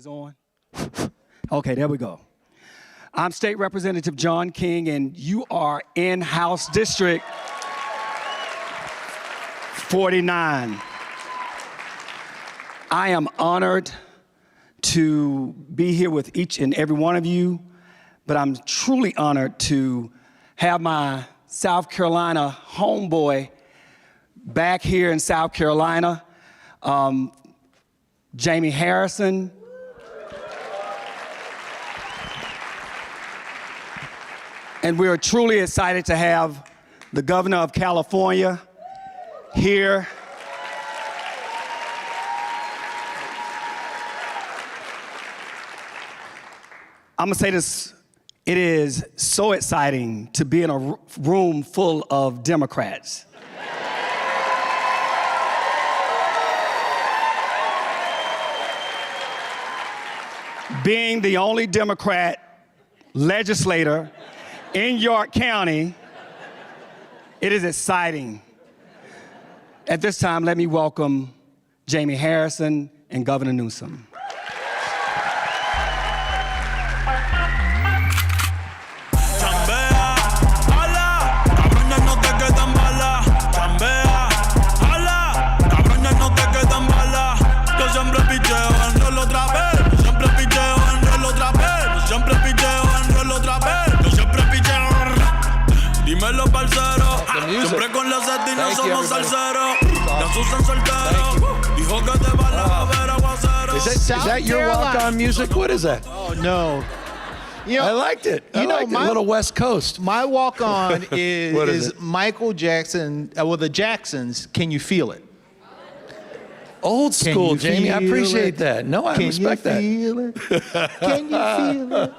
Is on? Okay, there we go. I'm State Representative John King, and you are in House District 49. I am honored to be here with each and every one of you, but I'm truly honored to have my South Carolina homeboy back here in South Carolina, Jaime Harrison. And we're truly excited to have the governor of California here. I'm gonna say this, it is so exciting to be in a room full of Democrats. Being the only Democrat legislator in York County, it is exciting. At this time, let me welcome Jaime Harrison and Governor Newsom. Siempre con la Satina somos salseros. Las usan solteros. Dijo que te va a ver aguacero. Is that your walk-on music? What is that? Oh, no. You know, I liked it. I liked it. A little West Coast. My walk-on What is is it? Michael Jackson, well, the Jacksons, Can You Feel It? Old school, Jamie. I appreciate that. No, I respect that. Can you feel it? Can you feel it?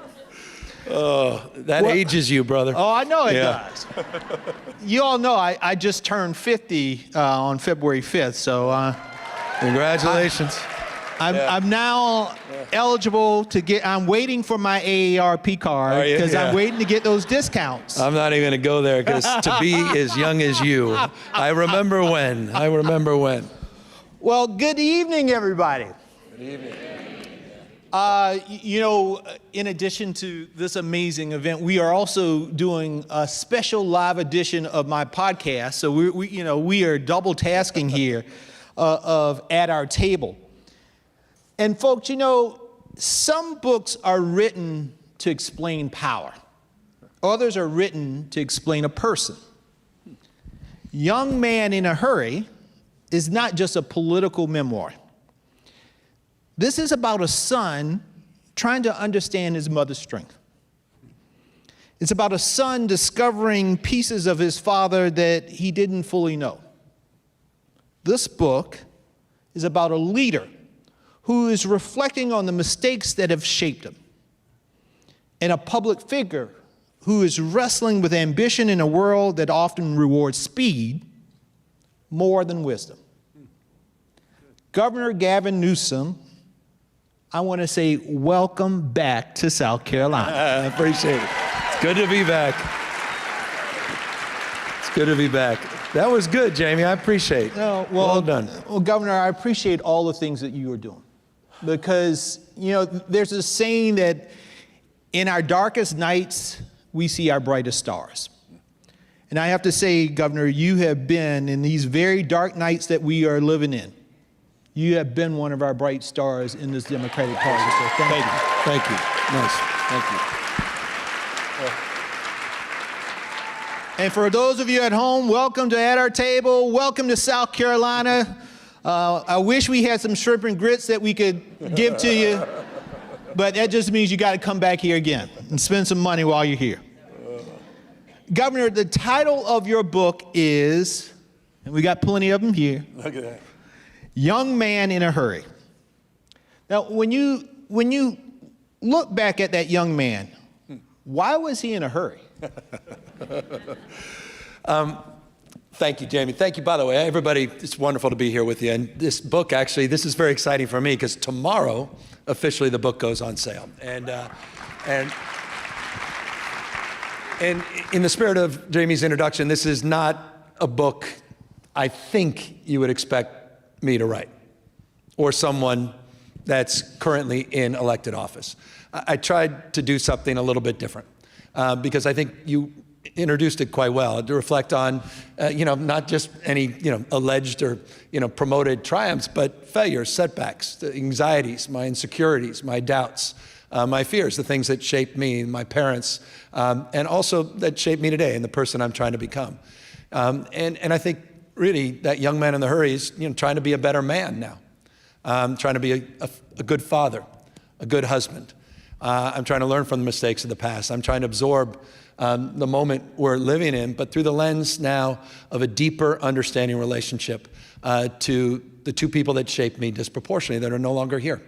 Oh, that ages you, brother. Oh, I know it does. You all know I just turned 50 on February 5th, so Congratulations. I'm now eligible to get. I'm waiting for my AARP card because I'm waiting to get those discounts. I'm not even going to go there because to be as young as you, I remember when. Well, good evening, everybody. Good evening. You know, in addition to this amazing event, we are also doing a special live edition of my podcast. So we are double tasking here of At Our Table. And folks, you know, some books are written to explain power. Others are written to explain a person. Young Man in a Hurry is not just a political memoir. This is about a son trying to understand his mother's strength. It's about a son discovering pieces of his father that he didn't fully know. This book is about a leader who is reflecting on the mistakes that have shaped him, and a public figure who is wrestling with ambition in a world that often rewards speed more than wisdom. Governor Gavin Newsom, I want to say welcome back to South Carolina. I appreciate it. It's good to be back. It's good to be back. That was good, Jamie. I appreciate it. Well done. Well, Governor, I appreciate all the things that you are doing. Because, you know, there's a saying that in our darkest nights, we see our brightest stars. And I have to say, Governor, you have been in these very dark nights that we are living in. You have been one of our bright stars in this Democratic Party, so thank you. Thank you. Nice. Thank you. And for those of you at home, welcome to At Our Table. Welcome to South Carolina. I wish we had some shrimp and grits that we could give to you, but that just means you got to come back here again and spend some money while you're here. Governor, the title of your book is, and we got plenty of them here, Look at that. Young Man in a Hurry. Now, when you look back at that young man, why was he in a hurry? Thank you, Jamie. Thank you, by the way. Everybody, it's wonderful to be here with you. And this book, actually, this is very exciting for me because tomorrow, officially, the book goes on sale. And in the spirit of Jamie's introduction, this is not a book I think you would expect me to write, or someone that's currently in elected office. I tried to do something a little bit different because I think you introduced it quite well, to reflect on, not just any, alleged or, promoted triumphs, but failures, setbacks, the anxieties, my insecurities, my doubts, my fears, the things that shaped me, my parents, and also that shaped me today and the person I'm trying to become. And I think really that young man in the hurry is, trying to be a better man now. Trying to be a good father, a good husband. I'm trying to learn from the mistakes of the past. I'm trying to absorb the moment we're living in, but through the lens now of a deeper understanding relationship to the two people that shaped me disproportionately that are no longer here.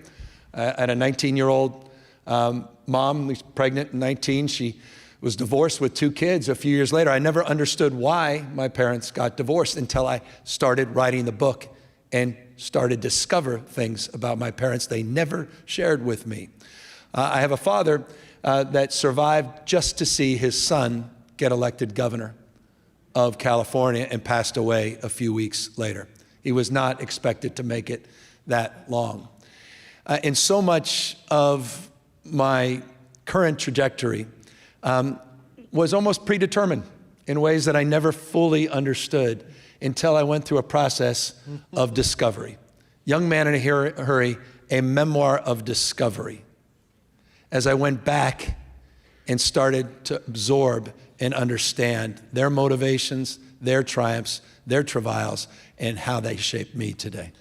I had a 19-year-old mom who's pregnant at 19. She was divorced with 2 kids a few years later. I never understood why my parents got divorced until I started writing the book and started to discover things about my parents they never shared with me. I have a father that survived just to see his son get elected governor of California and passed away a few weeks later. He was not expected to make it that long. And so much of my current trajectory was almost predetermined in ways that I never fully understood until I went through a process of discovery. Young Man in a Hurry, a memoir of discovery. As I went back and started to absorb and understand their motivations, their triumphs, their travails, and how they shaped me today.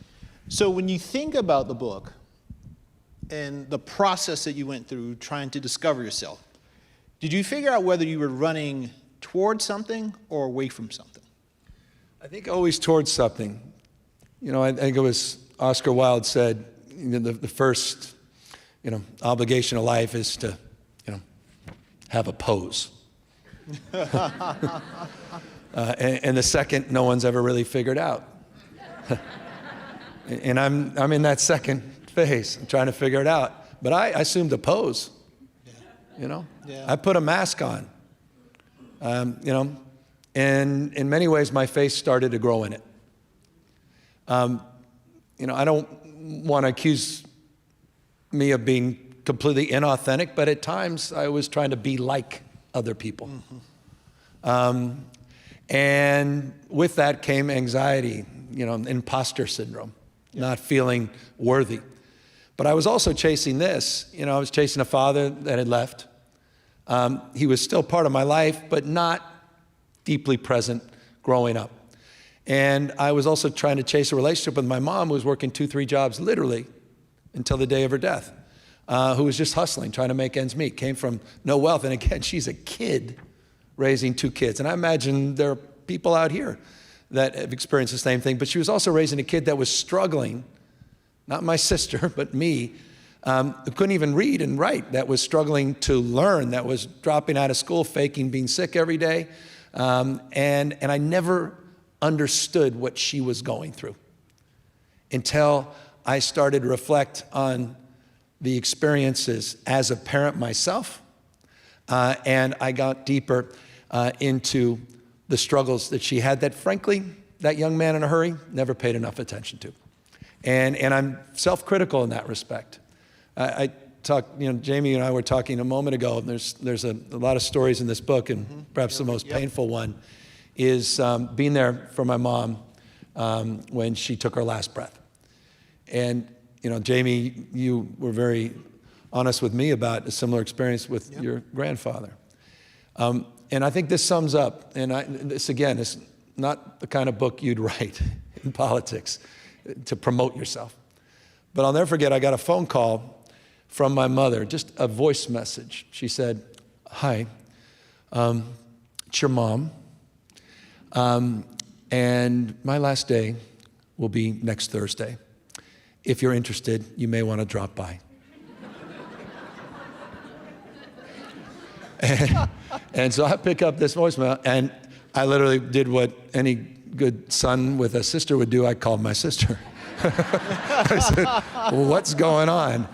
So when you think about the book and the process that you went through trying to discover yourself, did you figure out whether you were running towards something or away from something? I think always towards something. I think it was Oscar Wilde said, the first, obligation of life is to, have a pose. And the second, no one's ever really figured out. And I'm in that second phase. I'm trying to figure it out. But I assumed a pose. Yeah. I put a mask on. And in many ways, my face started to grow in it. I don't want to accuse me of being completely inauthentic, but at times I was trying to be like other people. And with that came anxiety, imposter syndrome, not feeling worthy. But I was also chasing this. I was chasing a father that had left. He was still part of my life, but not deeply present growing up. And I was also trying to chase a relationship with my mom, who was working 2-3 jobs literally until the day of her death, who was just hustling, trying to make ends meet, came from no wealth. And again, she's a kid raising 2 kids. And I imagine there are people out here that have experienced the same thing, but she was also raising a kid that was struggling, not my sister, but me, who couldn't even read and write, that was struggling to learn, that was dropping out of school, faking being sick every day. And I never understood what she was going through until I started to reflect on the experiences as a parent myself, and I got deeper into the struggles that she had that, frankly, that young man in a hurry never paid enough attention to. And I'm self-critical in that respect. I talked, Jamie and I were talking a moment ago, and there's a lot of stories in this book, and perhaps the most painful one is being there for my mom when she took her last breath. And, Jamie, you were very honest with me about a similar experience with your grandfather. And I think this sums up, and this again is not the kind of book you'd write in politics to promote yourself. But I'll never forget, I got a phone call from my mother, just a voice message. She said, "Hi, it's your mom. And my last day will be next Thursday. If you're interested, you may want to drop by." And so I pick up this voicemail, and I literally did what any good son with a sister would do. I called my sister. I said, "Well, what's going on?"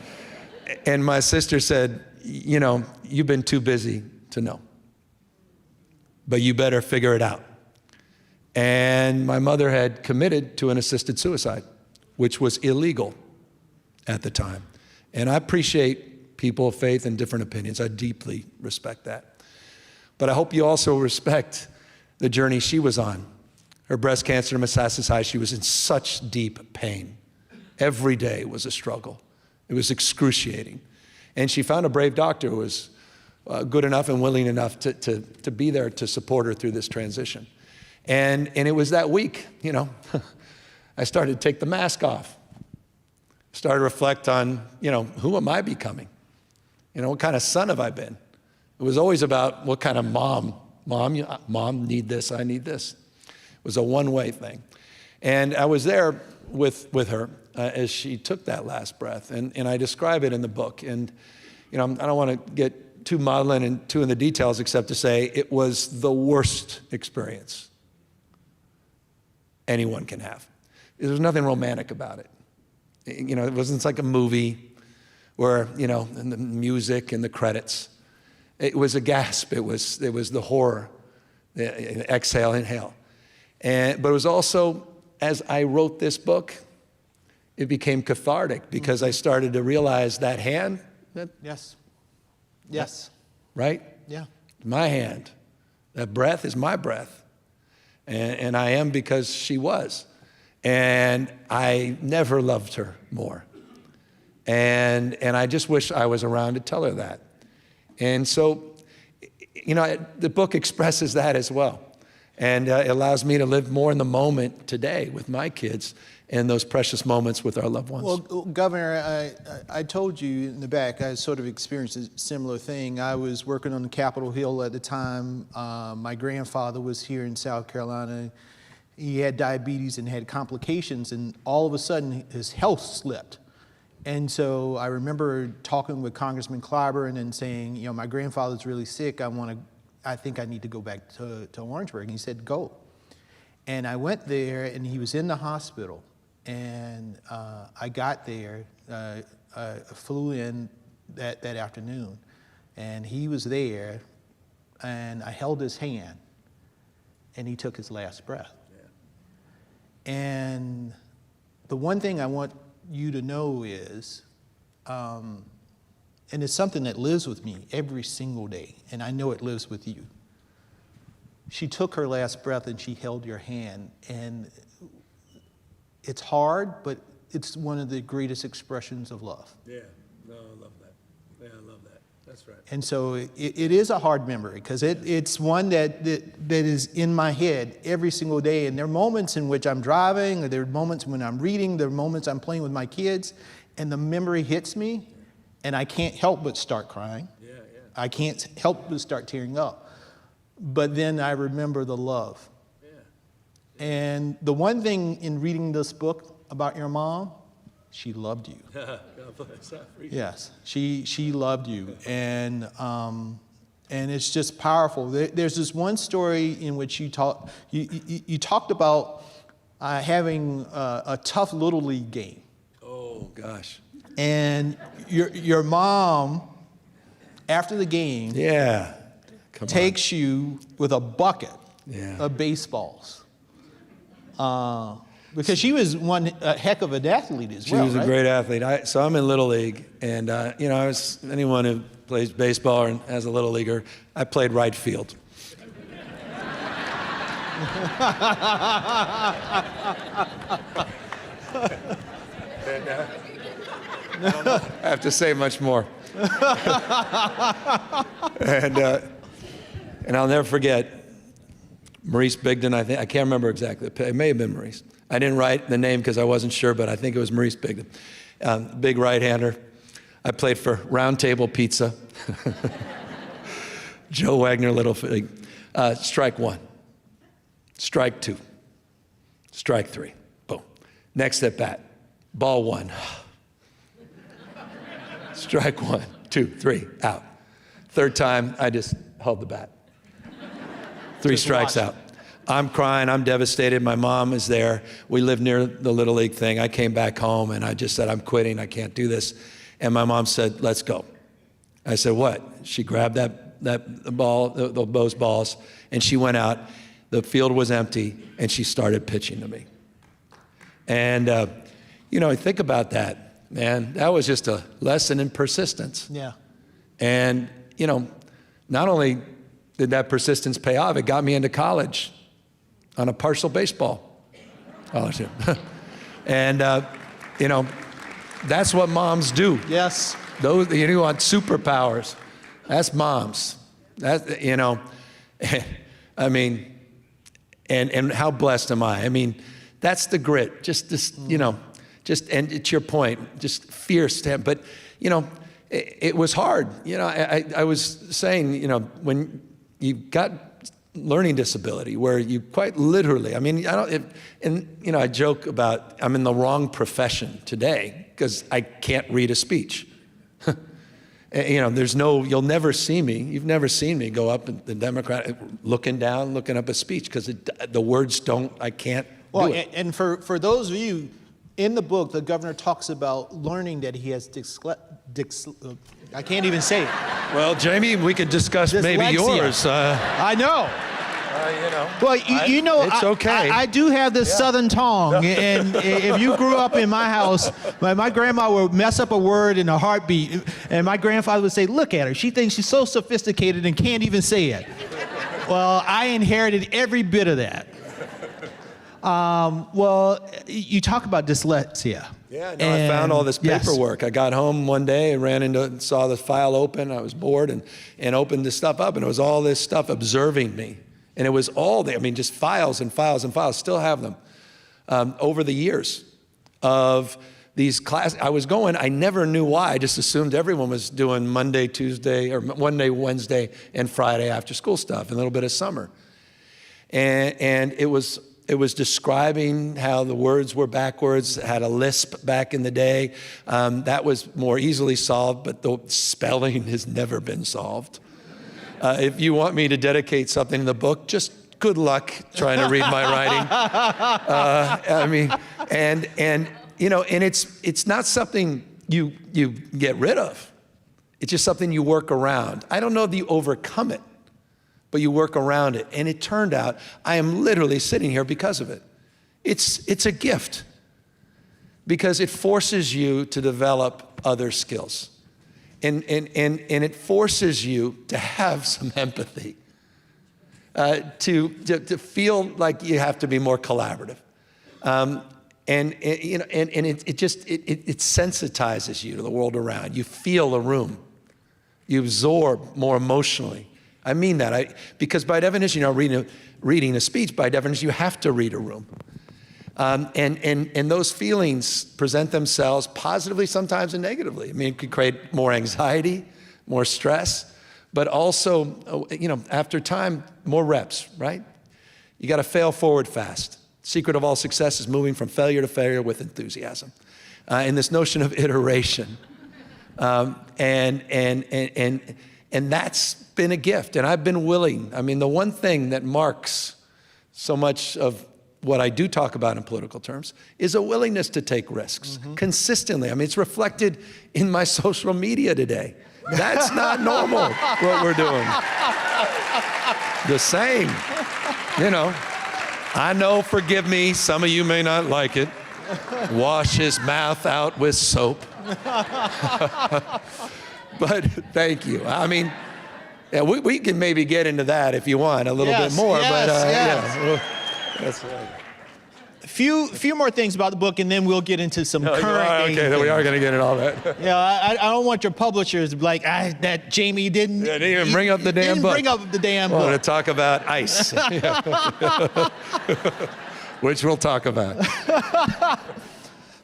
And my sister said, "You've been too busy to know, but you better figure it out." And my mother had committed to an assisted suicide, which was illegal at the time. And I appreciate people of faith and different opinions. I deeply respect that. But I hope you also respect the journey she was on. Her breast cancer metastasized. She was in such deep pain. Every day was a struggle. It was excruciating. And she found a brave doctor who was good enough and willing enough to be there to support her through this transition. And it was that week, you know, I started to take the mask off. Started to reflect on, you know, who am I becoming? You know, what kind of son have I been? It was always about what kind of mom. Mom need this, I need this. It was a one-way thing. And I was there with her as she took that last breath. And I describe it in the book. And, you know, I don't want to get too maudlin and too in the details except to say it was the worst experience anyone can have. There was nothing romantic about it. You know, it wasn't like a movie where, you know, and the music and the credits. It was a gasp. It was the horror, the exhale, inhale. But it was also, as I wrote this book, it became cathartic because I started to realize that hand. Yes. Right? Yeah. My hand. That breath is my breath. And I am because she was. And I never loved her more. And I just wish I was around to tell her that. And so, you know, the book expresses that as well. And it allows me to live more in the moment today with my kids and those precious moments with our loved ones. Well, Governor, I told you in the back, I sort of experienced a similar thing. I was working on the Capitol Hill at the time. My grandfather was here in South Carolina. He had diabetes and had complications, and all of a sudden his health slipped. And so I remember talking with Congressman Clyburn and saying, you know, my grandfather's really sick. I think I need to go back to Orangeburg. And he said, go. And I went there, and he was in the hospital. And I got there, flew in that afternoon, and he was there, and I held his hand, and he took his last breath. Yeah. And the one thing I want you to know is, and it's something that lives with me every single day, and I know it lives with you. She took her last breath and she held your hand, and it's hard, but it's one of the greatest expressions of love. Yeah, no, I love that. Yeah, I love that. That's right. And so it is a hard memory because it's one that is in my head every single day. And there are moments in which I'm driving, or there are moments when I'm reading, there are moments I'm playing with my kids, and the memory hits me, and I can't help but start crying. Yeah. I can't help but start tearing up. But then I remember the love. And the one thing in reading this book about your mom, she loved you. God bless. Yes, she loved you, and it's just powerful. There's this one story in which you talked about having a tough little league game. Oh gosh. And your mom, after the game, takes you with a bucket of baseballs. Because she was a heck of an athlete as well. She was a great athlete. So I'm in Little League, and you know, anyone who plays baseball and as a Little Leaguer, I played right field. I don't have to say much more. And I'll never forget Maurice Bigden, I can't remember exactly. It may have been Maurice. I didn't write the name because I wasn't sure, but I think it was Maurice Bigden. Big right-hander. I played for Round Table Pizza. Joe Wagner, Little League. Strike one. Strike two. Strike three. Boom. Next at bat. Ball one. Strike 1, 2, 3, out. Third time, I just held the bat. 3 strikes out. I'm crying, I'm devastated. My mom is there. We live near the Little League thing. I came back home and I just said, I'm quitting, I can't do this. And my mom said, let's go. I said, what? She grabbed that ball, those balls, and she went out. The field was empty, and she started pitching to me. And, you know, think about that. man, that was just a lesson in persistence. Yeah. And, you know, not only did that persistence pay off, it got me into college on a partial baseball scholarship. And, you know, that's what moms do. Yes. Those, you want superpowers. That's moms. That, you know, I mean, and how blessed am I? I mean, that's the grit. Just this, you know, and it's your point, just fierce. But, you know, it was hard. You know, I was saying, you know, when you got learning disability, where you quite literally, I mean, and, you know, I joke about I'm in the wrong profession today because I can't read a speech. You know, you'll never see me. You've never seen me go up in the Democrat, looking down, looking up a speech because the words I can't do it. And for those of you, in the book, the governor talks about learning that he has I can't even say it. Well, Jamie, we could discuss maybe yours. I know. You know. Well, you know, it's okay. I do have this southern tongue, and if you grew up in my house, my grandma would mess up a word in a heartbeat, and my grandfather would say, "Look at her. She thinks she's so sophisticated and can't even say it." Well, I inherited every bit of that. Well, you talk about dyslexia. Yeah, no, I found all this paperwork. Yes. I got home one day and saw the file open. I was bored and opened this stuff up, and it was all this stuff observing me. And it was all there. I mean, just files and files and files. Still have them over the years of these classes. I never knew why. I just assumed everyone was doing Monday, Tuesday, or Monday, Wednesday, and Friday after school stuff, and a little bit of summer. And it was describing how the words were backwards, had a lisp back in the day. That was more easily solved, but the spelling has never been solved. If you want me to dedicate something in the book, just good luck trying to read my writing. I mean, and you know, and it's not something you get rid of. It's just something you work around. I don't know that you overcome it, but you work around it. And it turned out I am literally sitting here because of it. It's a gift because it forces you to develop other skills. And it forces you to have some empathy, to feel like you have to be more collaborative. You know, it sensitizes you to the world around. You feel the room. You absorb more emotionally. I mean that, because by definition, you know, reading a speech, by definition, you have to read a room. And those feelings present themselves positively sometimes and negatively. I mean, it could create more anxiety, more stress, but also, you know, after time, more reps, right? You got to fail forward fast. Secret of all success is moving from failure to failure with enthusiasm. And this notion of iteration. And that's been a gift, and I've been willing. I mean, the one thing that marks so much of what I do talk about in political terms is a willingness to take risks consistently. I mean, it's reflected in my social media today. That's not normal, what we're doing. The same, you know. I know, forgive me, some of you may not like it. Wash his mouth out with soap. But thank you. I mean, yeah, we can maybe get into that if you want a little bit more. Yeah. That's right. Few more things about the book, and then we'll get into some current. Okay, then we are going to get into all that. Yeah, I don't want your publishers to be like, that Jamie didn't even bring up the damn book. Bring up the damn book. I want to talk about ice, which we'll talk about.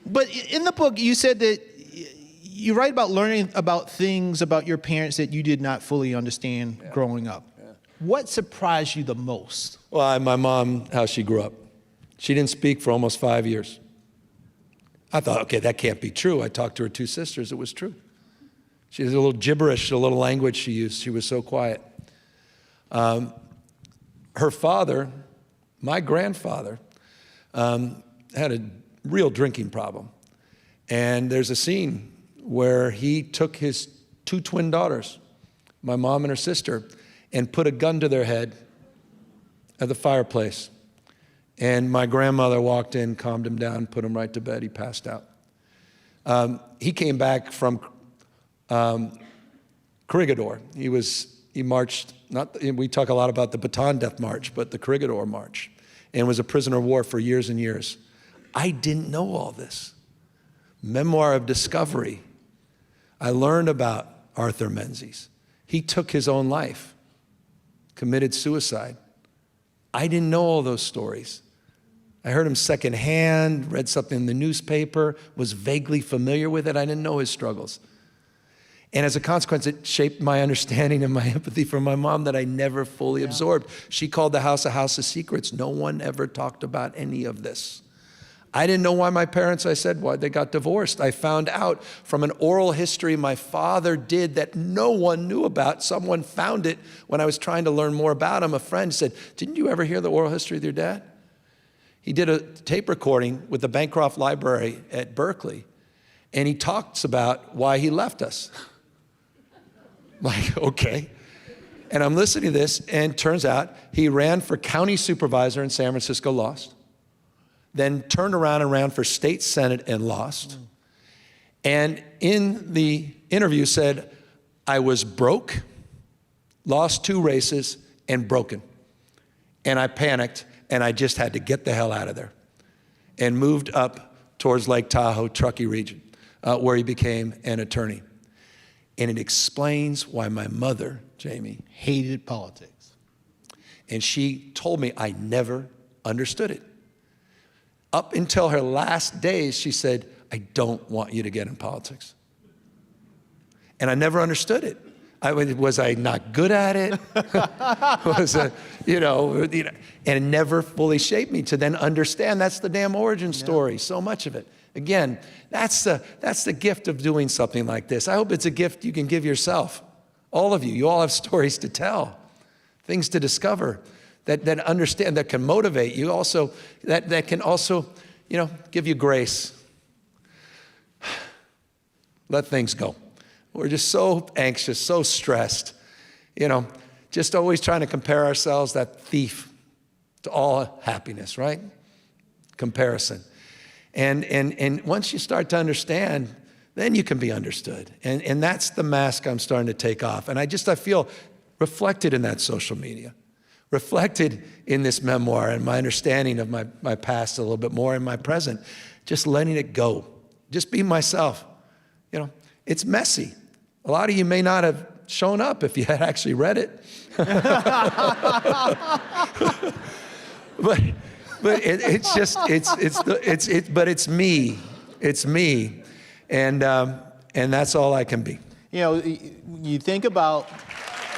But in the book, you said that you write about learning about things about your parents that you did not fully understand growing up. Yeah. What surprised you the most? Well, my mom, how she grew up. She didn't speak for almost 5 years. I thought, okay, that can't be true. I talked to her two sisters. It was true. She had a little gibberish, a little language she used. She was so quiet. Her father, my grandfather, had a real drinking problem. And there's a scene where he took his two twin daughters, my mom and her sister, and put a gun to their head at the fireplace. And my grandmother walked in, calmed him down, put him right to bed. He passed out. He came back from Corregidor. He marched, we talk a lot about the Bataan Death March, but the Corregidor March, and was a prisoner of war for years and years. I didn't know all this. Memoir of discovery. I learned about Arthur Menzies. He took his own life, committed suicide. I didn't know all those stories. I heard him secondhand, read something in the newspaper, was vaguely familiar with it. I didn't know his struggles. And as a consequence, it shaped my understanding and my empathy for my mom that I never fully absorbed. She called the house a house of secrets. No one ever talked about any of this. I didn't know why my parents, why they got divorced. I found out from an oral history my father did that no one knew about. Someone found it when I was trying to learn more about him. A friend said, "Didn't you ever hear the oral history of your dad?" He did a tape recording with the Bancroft Library at Berkeley, and he talks about why he left us. Like, okay. And I'm listening to this, and turns out he ran for county supervisor in San Francisco, lost. Then turned around and ran for state senate and lost. And in the interview said, I was broke, lost 2 races, and broken. And I panicked, and I just had to get the hell out of there. And moved up towards Lake Tahoe, Truckee region, where he became an attorney. And it explains why my mother, Jamie, Hated politics. And she told me I never understood it. Up until her last days, she said, I don't want you to get in politics. And I never understood it. Was I not good at it? And it never fully shaped me to then understand that's the damn origin story, so much of it. Again, that's the gift of doing something like this. I hope it's a gift you can give yourself. All of you. You all have stories to tell, things to discover that understand, that can motivate you also, that can also, give you grace. Let things go. We're just so anxious, so stressed, just always trying to compare ourselves, that thief to all happiness, right? Comparison. And once you start to understand, then you can be understood. And that's the mask I'm starting to take off. And I feel reflected in that social media, reflected in this memoir and my understanding of my past a little bit more and my present, just letting it go, just be myself. It's messy. A lot of you may not have shown up if you had actually read it. But it's me. It's me, and that's all I can be. You think about,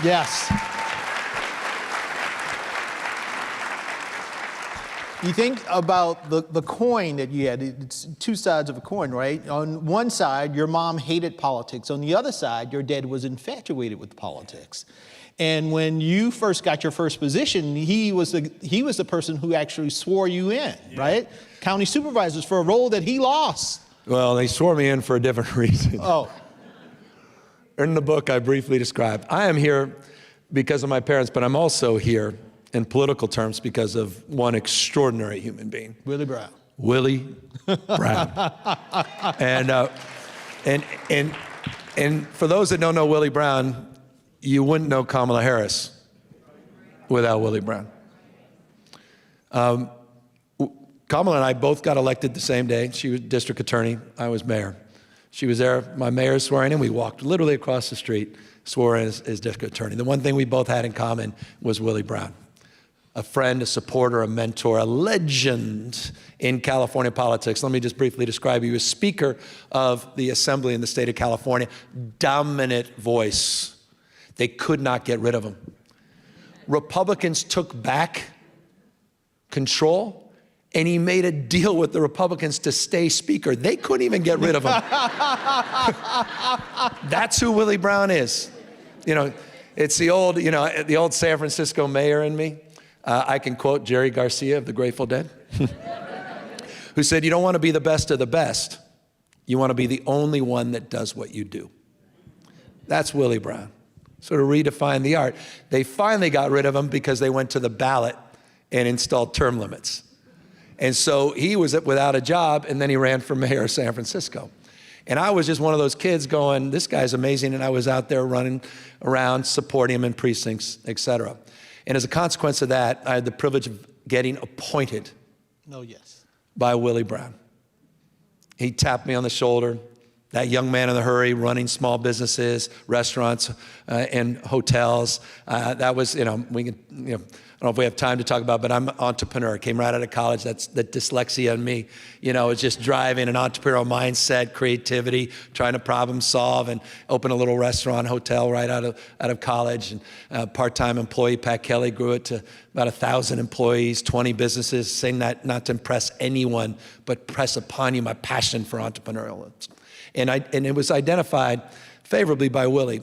yes. You think about the coin that you had. It's 2 sides of a coin, right? On one side, your mom hated politics. On the other side, your dad was infatuated with politics. And when you first got your first position, he was the person who actually swore you in, right? County supervisors for a role that he lost. Well, they swore me in for a different reason. Oh. In the book, I briefly described, I am here because of my parents, but I'm also here in political terms because of one extraordinary human being. Willie Brown. Willie Brown. And for those that don't know Willie Brown, you wouldn't know Kamala Harris without Willie Brown. Kamala and I both got elected the same day. She was district attorney. I was mayor. She was there, my mayor's swearing in. We walked literally across the street, swore in as district attorney. The one thing we both had in common was Willie Brown. A friend, a supporter, a mentor, a legend in California politics. Let me just briefly describe you. He was Speaker of the Assembly in the state of California. Dominant voice. They could not get rid of him. Republicans took back control, and he made a deal with the Republicans to stay Speaker. They couldn't even get rid of him. That's who Willie Brown is. It's the old San Francisco mayor in me. I can quote Jerry Garcia of the Grateful Dead, who said, you don't want to be the best of the best. You want to be the only one that does what you do. That's Willie Brown. Sort of redefined the art. They finally got rid of him because they went to the ballot and installed term limits. And so he was without a job, and then he ran for mayor of San Francisco. And I was just one of those kids going, this guy's amazing. And I was out there running around, supporting him in precincts, et cetera. And as a consequence of that, I had the privilege of getting appointed by Willie Brown. He tapped me on the shoulder. That young man in the hurry, running small businesses, restaurants, and hotels. That was, we can, I don't know if we have time to talk about, but I'm an entrepreneur. Came right out of college. That's the dyslexia in me. It's just driving an entrepreneurial mindset, creativity, trying to problem solve, and open a little restaurant, hotel right out of college. And part-time employee. Pat Kelly grew it to about 1,000 employees, 20 businesses. Saying that not to impress anyone, but press upon you my passion for entrepreneurialism. And it was identified favorably by Willie.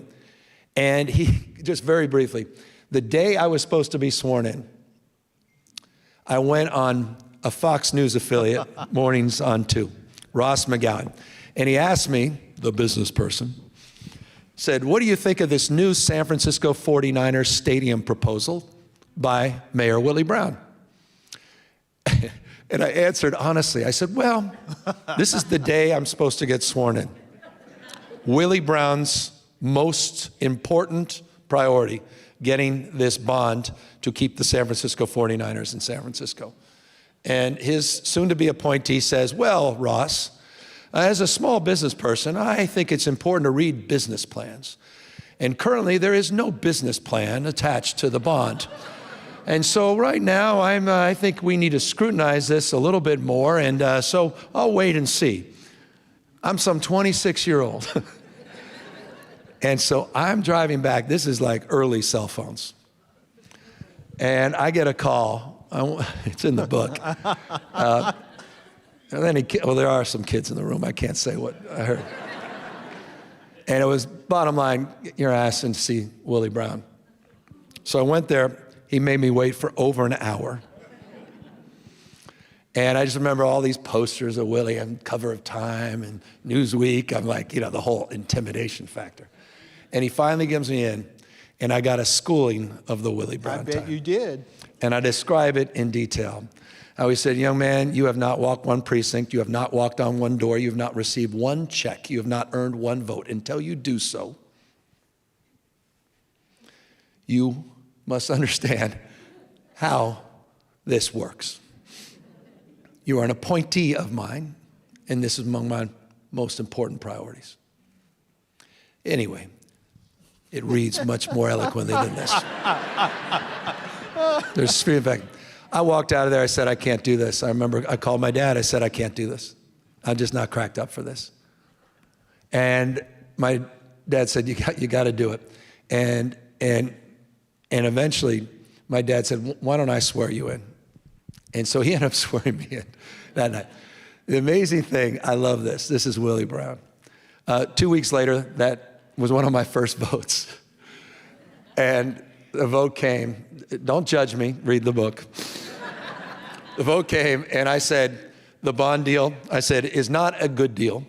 And he, just very briefly, the day I was supposed to be sworn in, I went on a Fox News affiliate, Mornings on 2, Ross McGowan. And he asked me, the business person, said, what do you think of this new San Francisco 49ers stadium proposal by Mayor Willie Brown? And I answered honestly. I said, well, this is the day I'm supposed to get sworn in. Willie Brown's most important priority, getting this bond to keep the San Francisco 49ers in San Francisco. And his soon-to-be appointee says, well, Ross, as a small business person, I think it's important to read business plans. And currently, there is no business plan attached to the bond. And so right now, I think we need to scrutinize this a little bit more, and so I'll wait and see. I'm some 26-year-old. And so I'm driving back. This is like early cell phones. And I get a call. It's in the book. And then there are some kids in the room. I can't say what I heard. And it was, bottom line, you're asking to see Willie Brown. So I went there. He made me wait for over an hour. And I just remember all these posters of Willie on cover of Time and Newsweek. I'm like, the whole intimidation factor. And he finally gives me in, and I got a schooling of the Willie Brown I bet time. you did. And I describe it in detail. I always said, young man, you have not walked one precinct, you have not walked on one door, you have not received one check, you have not earned one vote. Until you do so, you must understand how this works. You are an appointee of mine, and this is among my most important priorities. Anyway, it reads much more eloquently than this. There's three, in fact. I walked out of there, I said, I can't do this. I remember I called my dad, I said, I can't do this. I'm just not cracked up for this. And my dad said, you got to do it. And eventually, my dad said, why don't I swear you in? And so he ended up swearing me in that night. The amazing thing, I love this. This is Willie Brown. 2 weeks later, that was one of my first votes. And the vote came. Don't judge me. Read the book. The vote came, and I said, the bond deal, I said, is not a good deal.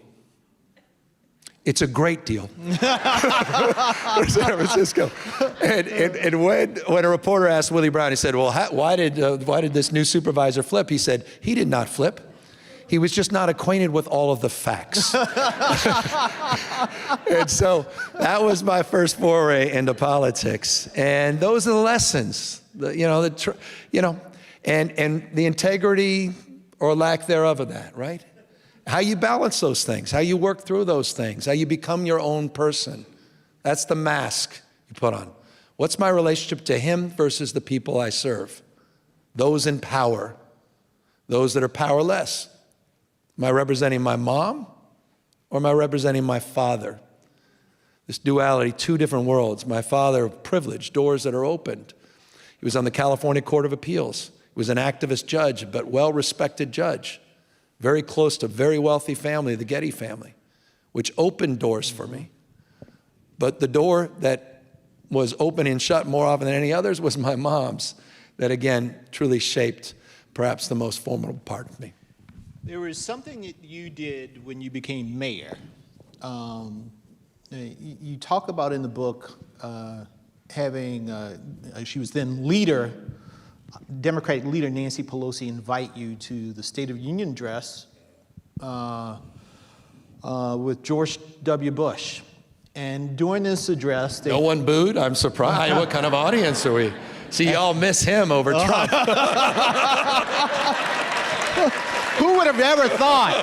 It's a great deal. For San Francisco. And when a reporter asked Willie Brown, he said, well, why did this new supervisor flip? He said, he did not flip. He was just not acquainted with all of the facts. And so that was my first foray into politics. And those are the lessons, and the integrity or lack thereof of that, right? How you balance those things, how you work through those things, how you become your own person. That's the mask you put on. What's my relationship to him versus the people I serve? Those in power, those that are powerless. Am I representing my mom or am I representing my father? This duality, two different worlds. My father, privileged, doors that are opened. He was on the California Court of Appeals. He was an activist judge, but well-respected judge. Very close to a very wealthy family, the Getty family, which opened doors for me. But the door that was open and shut more often than any others was my mom's, that again, truly shaped perhaps the most formidable part of me. There was something that you did when you became mayor. You talk about in the book having, she was then leader, Democratic leader Nancy Pelosi invite you to the State of Union address with George W. Bush. And during this address, No one booed? I'm surprised. What kind of audience are we? See, y'all miss him over Trump. Who would have ever thought?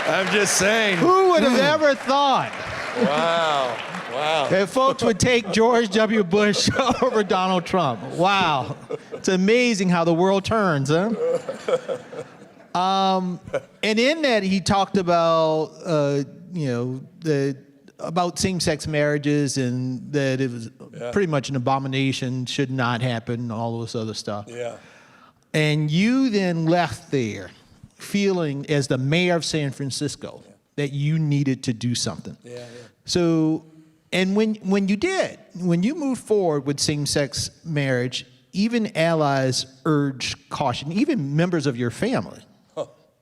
I'm just saying. Who would have ever thought? Wow. That folks would take George W. Bush over Donald Trump. Wow. It's amazing how the world turns, huh? And in that, he talked about, about same-sex marriages and that it was pretty much an abomination, should not happen, all this other stuff. Yeah. And you then left there feeling, as the mayor of San Francisco, that you needed to do something. Yeah. So, and when you did, when you moved forward with same-sex marriage, even allies urged caution, even members of your family,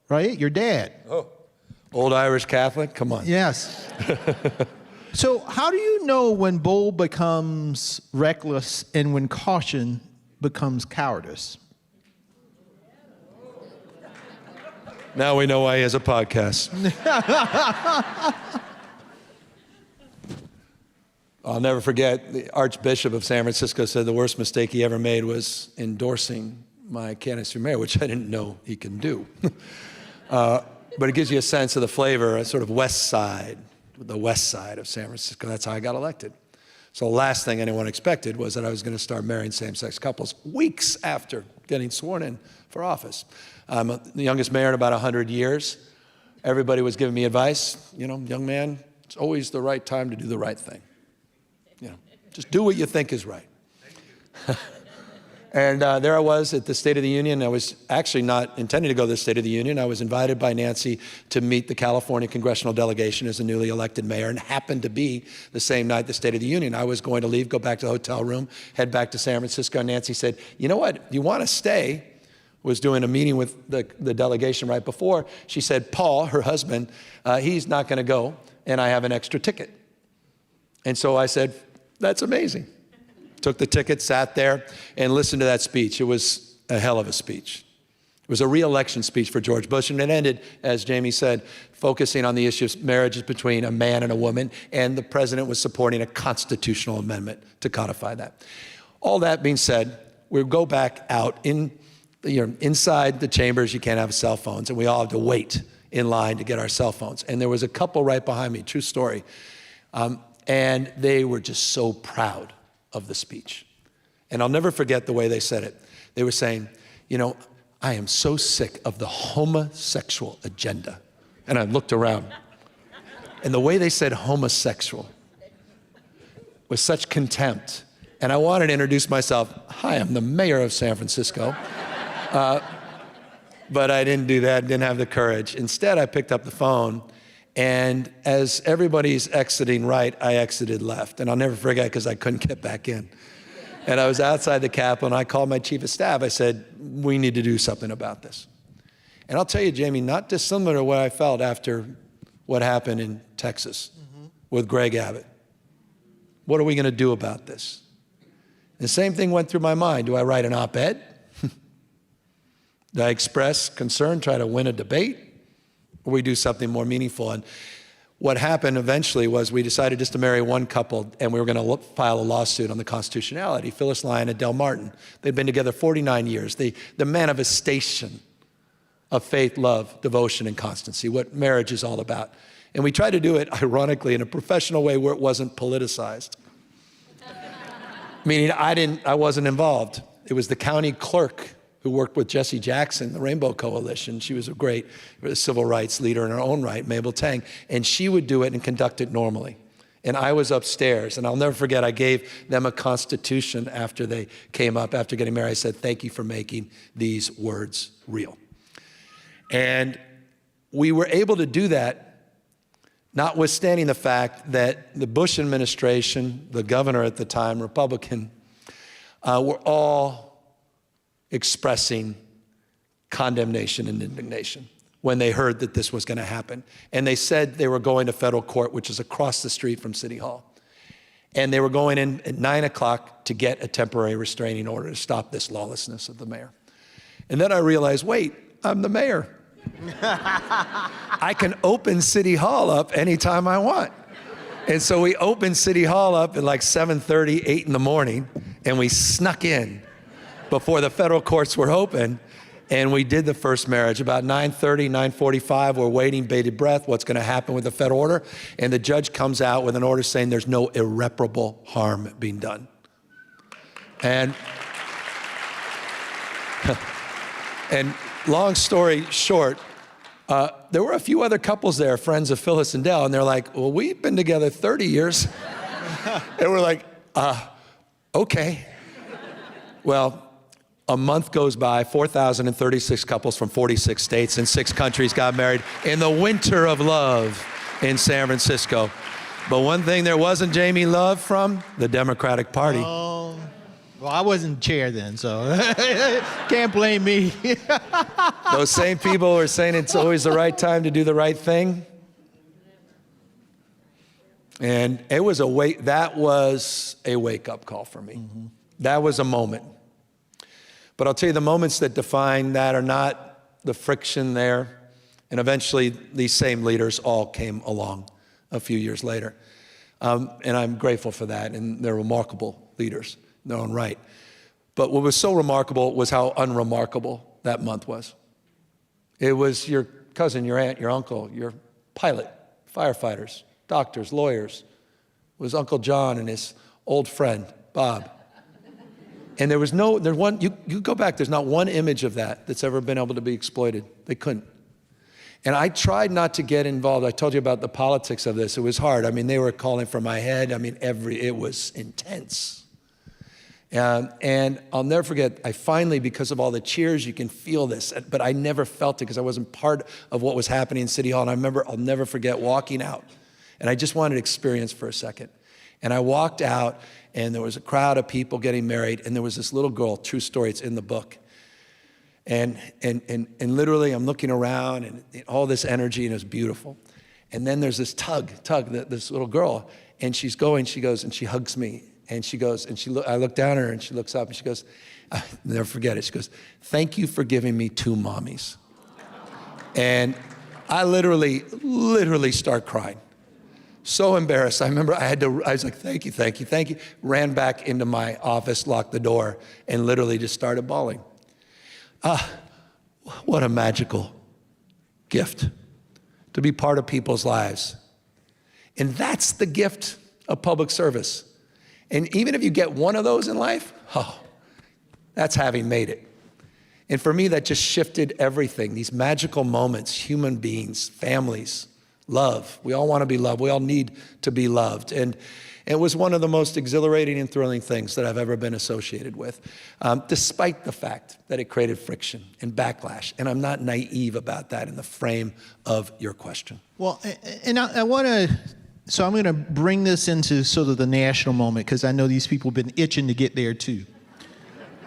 right? Your dad. Old Irish Catholic, come on. Yes. So how do you know when bold becomes reckless and when caution becomes cowardice? Now we know why he has a podcast. I'll never forget, the Archbishop of San Francisco said the worst mistake he ever made was endorsing my candidacy for mayor, which I didn't know he can do. But it gives you a sense of the flavor, a sort of the west side of San Francisco. That's how I got elected. So the last thing anyone expected was that I was going to start marrying same-sex couples weeks after getting sworn in for office. I'm the youngest mayor in about 100 years. Everybody was giving me advice. Young man, it's always the right time to do the right thing. Just do what you think is right. And there I was at the State of the Union. I was actually not intending to go to the State of the Union. I was invited by Nancy to meet the California congressional delegation as a newly elected mayor, and happened to be the same night the State of the Union. I was going to leave, go back to the hotel room, head back to San Francisco, and Nancy said, you know what, you want to stay? Was doing a meeting with the delegation right before. She said, Paul, her husband, he's not going to go, and I have an extra ticket. And so I said, that's amazing. Took the ticket, sat there, and listened to that speech. It was a hell of a speech. It was a re-election speech for George Bush, and it ended, as Jamie said, focusing on the issue of marriages between a man and a woman, and the president was supporting a constitutional amendment to codify that. All that being said, we go back out inside the chambers. You can't have cell phones, and we all have to wait in line to get our cell phones. And there was a couple right behind me, true story, and they were just so proud of the speech. And I'll never forget the way they said it. They were saying, I am so sick of the homosexual agenda. And I looked around, and the way they said homosexual was such contempt. And I wanted to introduce myself. Hi, I'm the mayor of San Francisco. But I didn't do that, didn't have the courage. Instead, I picked up the phone, and as everybody's exiting right, I exited left. And I'll never forget, because I couldn't get back in. And I was outside the Capitol, and I called my chief of staff. I said, we need to do something about this. And I'll tell you, Jamie, not dissimilar to what I felt after what happened in Texas with Greg Abbott. What are we going to do about this? The same thing went through my mind. Do I write an op-ed? Do I express concern, try to win a debate? Or we do something more meaningful? And what happened eventually was we decided just to marry one couple, and we were going to file a lawsuit on the constitutionality. Phyllis Lyon and Del Martin. They'd been together 49 years. The manifestation of faith, love, devotion, and constancy, what marriage is all about. And we tried to do it, ironically, in a professional way where it wasn't politicized. Meaning I wasn't involved. It was the county clerk who worked with Jesse Jackson, the Rainbow Coalition. She was a great civil rights leader in her own right, Mabel Tang, and she would do it and conduct it normally. And I was upstairs, and I'll never forget, I gave them a constitution after they came up, after getting married. I said, thank you for making these words real. And we were able to do that, notwithstanding the fact that the Bush administration, the governor at the time, Republican, were all expressing condemnation and indignation when they heard that this was going to happen. And they said they were going to federal court, which is across the street from City Hall. And they were going in at 9 o'clock to get a temporary restraining order to stop this lawlessness of the mayor. And then I realized, wait, I'm the mayor. I can open City Hall up anytime I want. And so we opened City Hall up at like 7:30, 8 in the morning, and we snuck in before the federal courts were open, and we did the first marriage. About 9:30, 9:45, we're waiting, bated breath, what's gonna happen with the federal order, and the judge comes out with an order saying there's no irreparable harm being done. And long story short, there were a few other couples there, friends of Phyllis and Dell, and they're like, well, we've been together 30 years. And we're like, okay. Well, a month goes by, 4,036 couples from 46 states and 6 countries got married in the winter of love in San Francisco. But one thing there wasn't, Jamie, love from the Democratic Party. Well, I wasn't chair then, so can't blame me. Those same people were saying it's always the right time to do the right thing. And it was that was a wake-up call for me. Mm-hmm. That was a moment. But I'll tell you, the moments that define that are not the friction there. And eventually, these same leaders all came along a few years later. And I'm grateful for that, and they're remarkable leaders in their own right. But what was so remarkable was how unremarkable that month was. It was your cousin, your aunt, your uncle, your pilot, firefighters, doctors, lawyers. It was Uncle John and his old friend, Bob. And you go back, there's not one image of that that's ever been able to be exploited. They couldn't. And I tried not to get involved. I told you about the politics of this. It was hard. I mean, they were calling for my head. I mean, it was intense. And I'll never forget, I finally, because of all the cheers, you can feel this, but I never felt it because I wasn't part of what was happening in City Hall. And I'll never forget walking out. And I just wanted experience for a second. And I walked out, and there was a crowd of people getting married, and there was this little girl, true story, it's in the book. And literally, I'm looking around, and all this energy, and it was beautiful. And then there's this this little girl, and she goes, and she hugs me. And she goes, I look down at her, and she looks up, and she goes, I'll never forget it. She goes, thank you for giving me 2 mommies. And I literally start crying. So embarrassed. I remember I was like, thank you. Ran back into my office, locked the door, and literally just started bawling. What a magical gift to be part of people's lives. And that's the gift of public service. And even if you get one of those in life, that's having made it. And for me, that just shifted everything. These magical moments, human beings, families, love. We all want to be loved. We all need to be loved. And it was one of the most exhilarating and thrilling things that I've ever been associated with, despite the fact that it created friction and backlash. And I'm not naive about that in the frame of your question. Well, and I want to, so I'm going to bring this into sort of the national moment, because I know these people have been itching to get there too.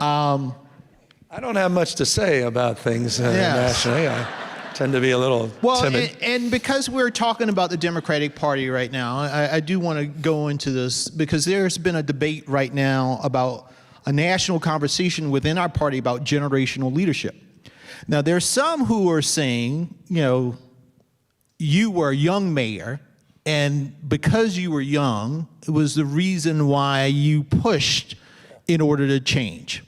I don't have much to say about things nationally. I tend to be a little timid. And because we're talking about the Democratic Party right now, I do want to go into this, because there's been a debate right now about a national conversation within our party about generational leadership. Now, there's some who are saying, you were a young mayor, and because you were young, it was the reason why you pushed in order to change.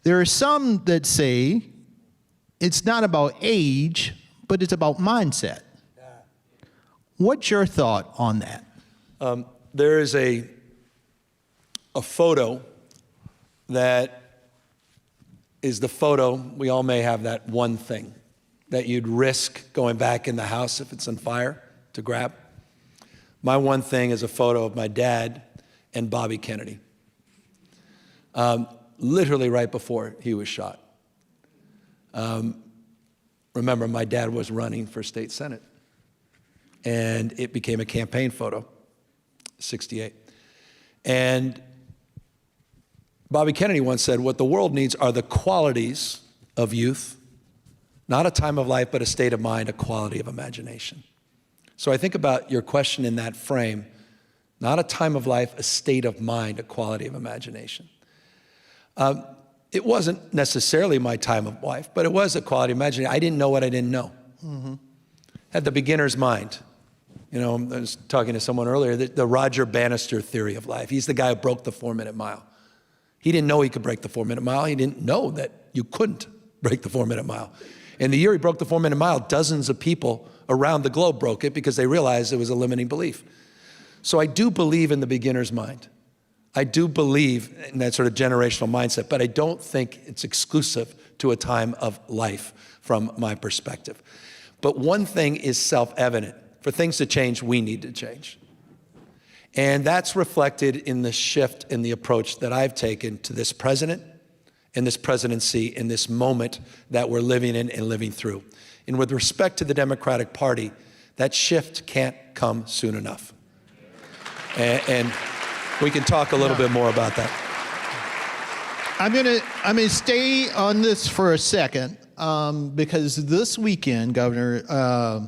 There are some that say it's not about age, but it's about mindset. What's your thought on that? There is a photo that is the photo, we all may have that one thing that you'd risk going back in the house if it's on fire to grab. My one thing is a photo of my dad and Bobby Kennedy, literally right before he was shot. Remember, my dad was running for state senate, and it became a campaign photo, 68. And Bobby Kennedy once said, what the world needs are the qualities of youth, not a time of life, but a state of mind, a quality of imagination. So I think about your question in that frame, not a time of life, a state of mind, a quality of imagination. It wasn't necessarily my time of life, but it was a quality of imagination. I didn't know what I didn't know. Had the beginner's mind. You know, I was talking to someone earlier, the Roger Bannister theory of life. He's the guy who broke the 4-minute mile. He didn't know he could break the 4-minute mile. He didn't know that you couldn't break the 4-minute mile. And the year he broke the 4-minute mile, dozens of people around the globe broke it because they realized it was a limiting belief. So I do believe in the beginner's mind. I do believe in that sort of generational mindset, but I don't think it's exclusive to a time of life from my perspective. But one thing is self-evident. For things to change, we need to change. And that's reflected in the shift in the approach that I've taken to this president and this presidency in this moment that we're living in and living through. And with respect to the Democratic Party, that shift can't come soon enough. And we can talk a little bit more about that. I'm gonna stay on this for a second because this weekend, Governor,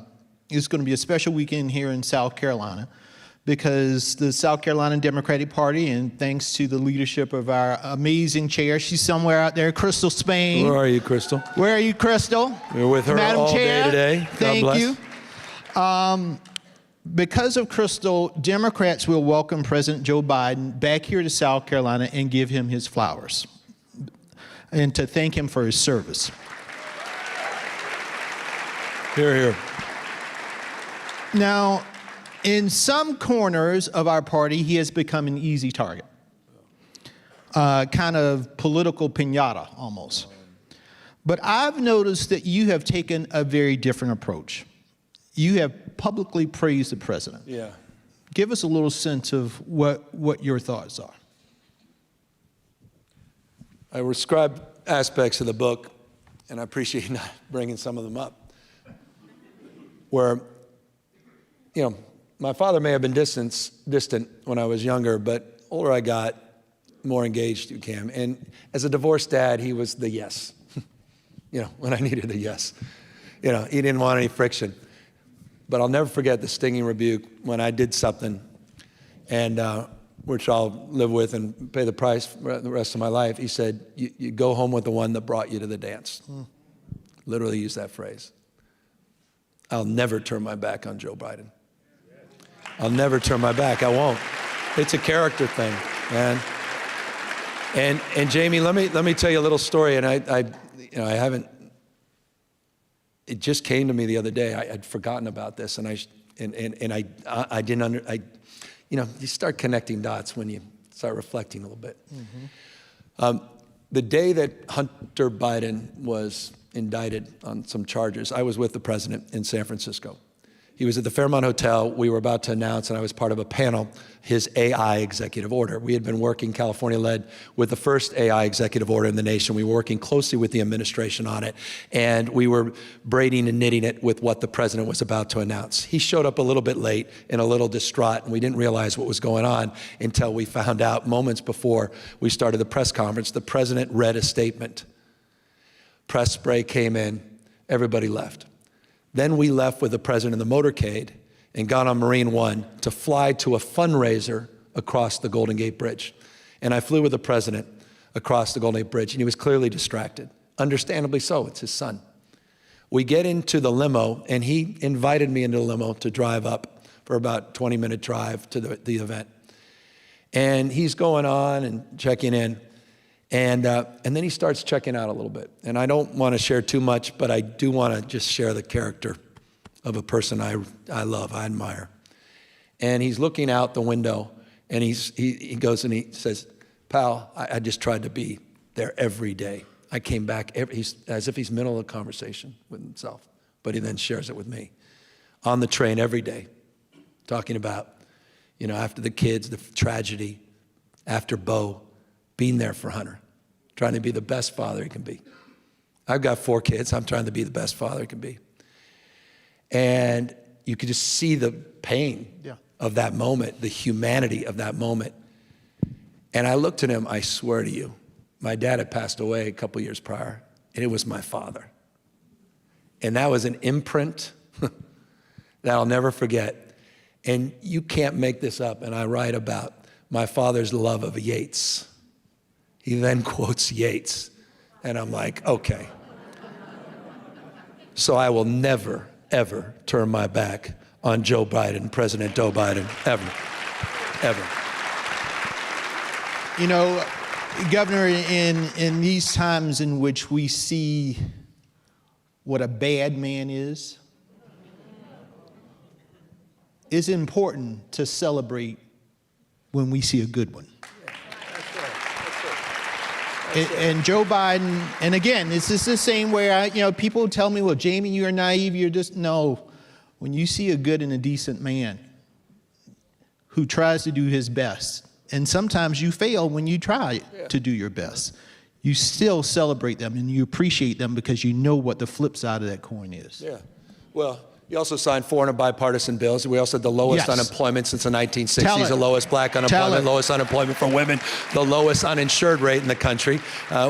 is going to be a special weekend here in South Carolina because the South Carolina Democratic Party, and thanks to the leadership of our amazing chair, she's somewhere out there, Crystal Spain. Where are you, Crystal? Where are you, Crystal? We're with her Madam all Chair, day today. God thank bless. you. Because of Crystal, Democrats will welcome President Joe Biden back here to South Carolina and give him his flowers and to thank him for his service. Hear, hear. Now, in some corners of our party, he has become an easy target, kind of political piñata almost. But I've noticed that you have taken a very different approach. You have publicly praised the president. Yeah. Give us a little sense of what your thoughts are. I describe aspects of the book, and I appreciate not bringing some of them up, where, you know, my father may have been distant when I was younger, but older I got, more engaged you became. And as a divorced dad, he was the yes. You know, when I needed a yes. You know, he didn't want any friction. But I'll never forget the stinging rebuke when I did something, and which I'll live with and pay the price for the rest of my life. He said, you go home with the one that brought you to the dance. Literally used that phrase. I'll never turn my back on Joe Biden. I'll never turn my back. I won't. It's a character thing, man. And Jamie, let me tell you a little story. And I haven't. It just came to me the other day. I'd forgotten about this, and I didn't you start connecting dots when you start reflecting a little bit. The day that Hunter Biden was indicted on some charges, I was with the president in San Francisco. He was at the Fairmont Hotel. We were about to announce, and I was part of a panel, his AI executive order. We had been working, California-led, with the first AI executive order in the nation. We were working closely with the administration on it, and we were braiding and knitting it with what the president was about to announce. He showed up a little bit late and a little distraught, and we didn't realize what was going on until we found out moments before we started the press conference. The president read a statement. Press spray came in. Everybody left. Then we left with the president in the motorcade and got on Marine One to fly to a fundraiser across the Golden Gate Bridge. And I flew with the president across the Golden Gate Bridge, and he was clearly distracted. Understandably so, it's his son. We get into the limo, and he invited me into the limo to drive up for about a 20-minute drive to the event. And he's going on and checking in. And then he starts checking out a little bit. And I don't want to share too much, but I do want to just share the character of a person I love, I admire. And he's looking out the window, and he goes and he says, "Pal, I just tried to be there every day. I came back, as if he's middle of a conversation with himself, but he then shares it with me. On the train every day, talking about, after the kids, the tragedy, after Bo, being there for Hunter, trying to be the best father he can be. I've got 4 kids. I'm trying to be the best father he can be." And you could just see the pain of that moment, the humanity of that moment. And I looked at him, I swear to you, my dad had passed away a couple years prior, and it was my father. And that was an imprint that I'll never forget. And you can't make this up. And I write about my father's love of Yeats. He then quotes Yeats And I'm like, okay. So I will never, ever turn my back on Joe Biden, President Joe Biden, ever, ever. You know, Governor, in these times in which we see what a bad man is, it's important to celebrate when we see a good one. And Joe Biden, and again, it's just the same way, people tell me, well, Jamie, you're naive, you're just, no. When you see a good and a decent man who tries to do his best, and sometimes you fail when you try to do your best, you still celebrate them and you appreciate them because you know what the flip side of that coin is. Yeah. Well, you also signed 400 bipartisan bills. We also had the lowest unemployment since the 1960s, the lowest black unemployment, lowest unemployment for women, the lowest uninsured rate in the country.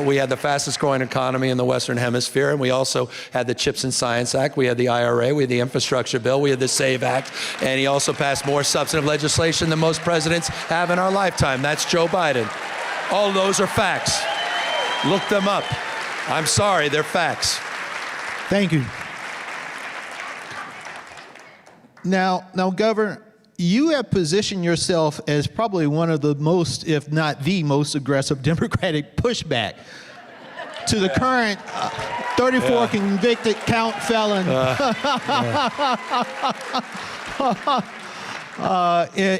We had the fastest growing economy in the Western Hemisphere, and we also had the CHIPS and Science Act. We had the IRA, we had the Infrastructure Bill, we had the SAVE Act, and he also passed more substantive legislation than most presidents have in our lifetime. That's Joe Biden. All those are facts. Look them up. I'm sorry, they're facts. Thank you. Now, Governor, you have positioned yourself as probably one of the most, if not the most aggressive Democratic pushback to the current 34 convicted count felon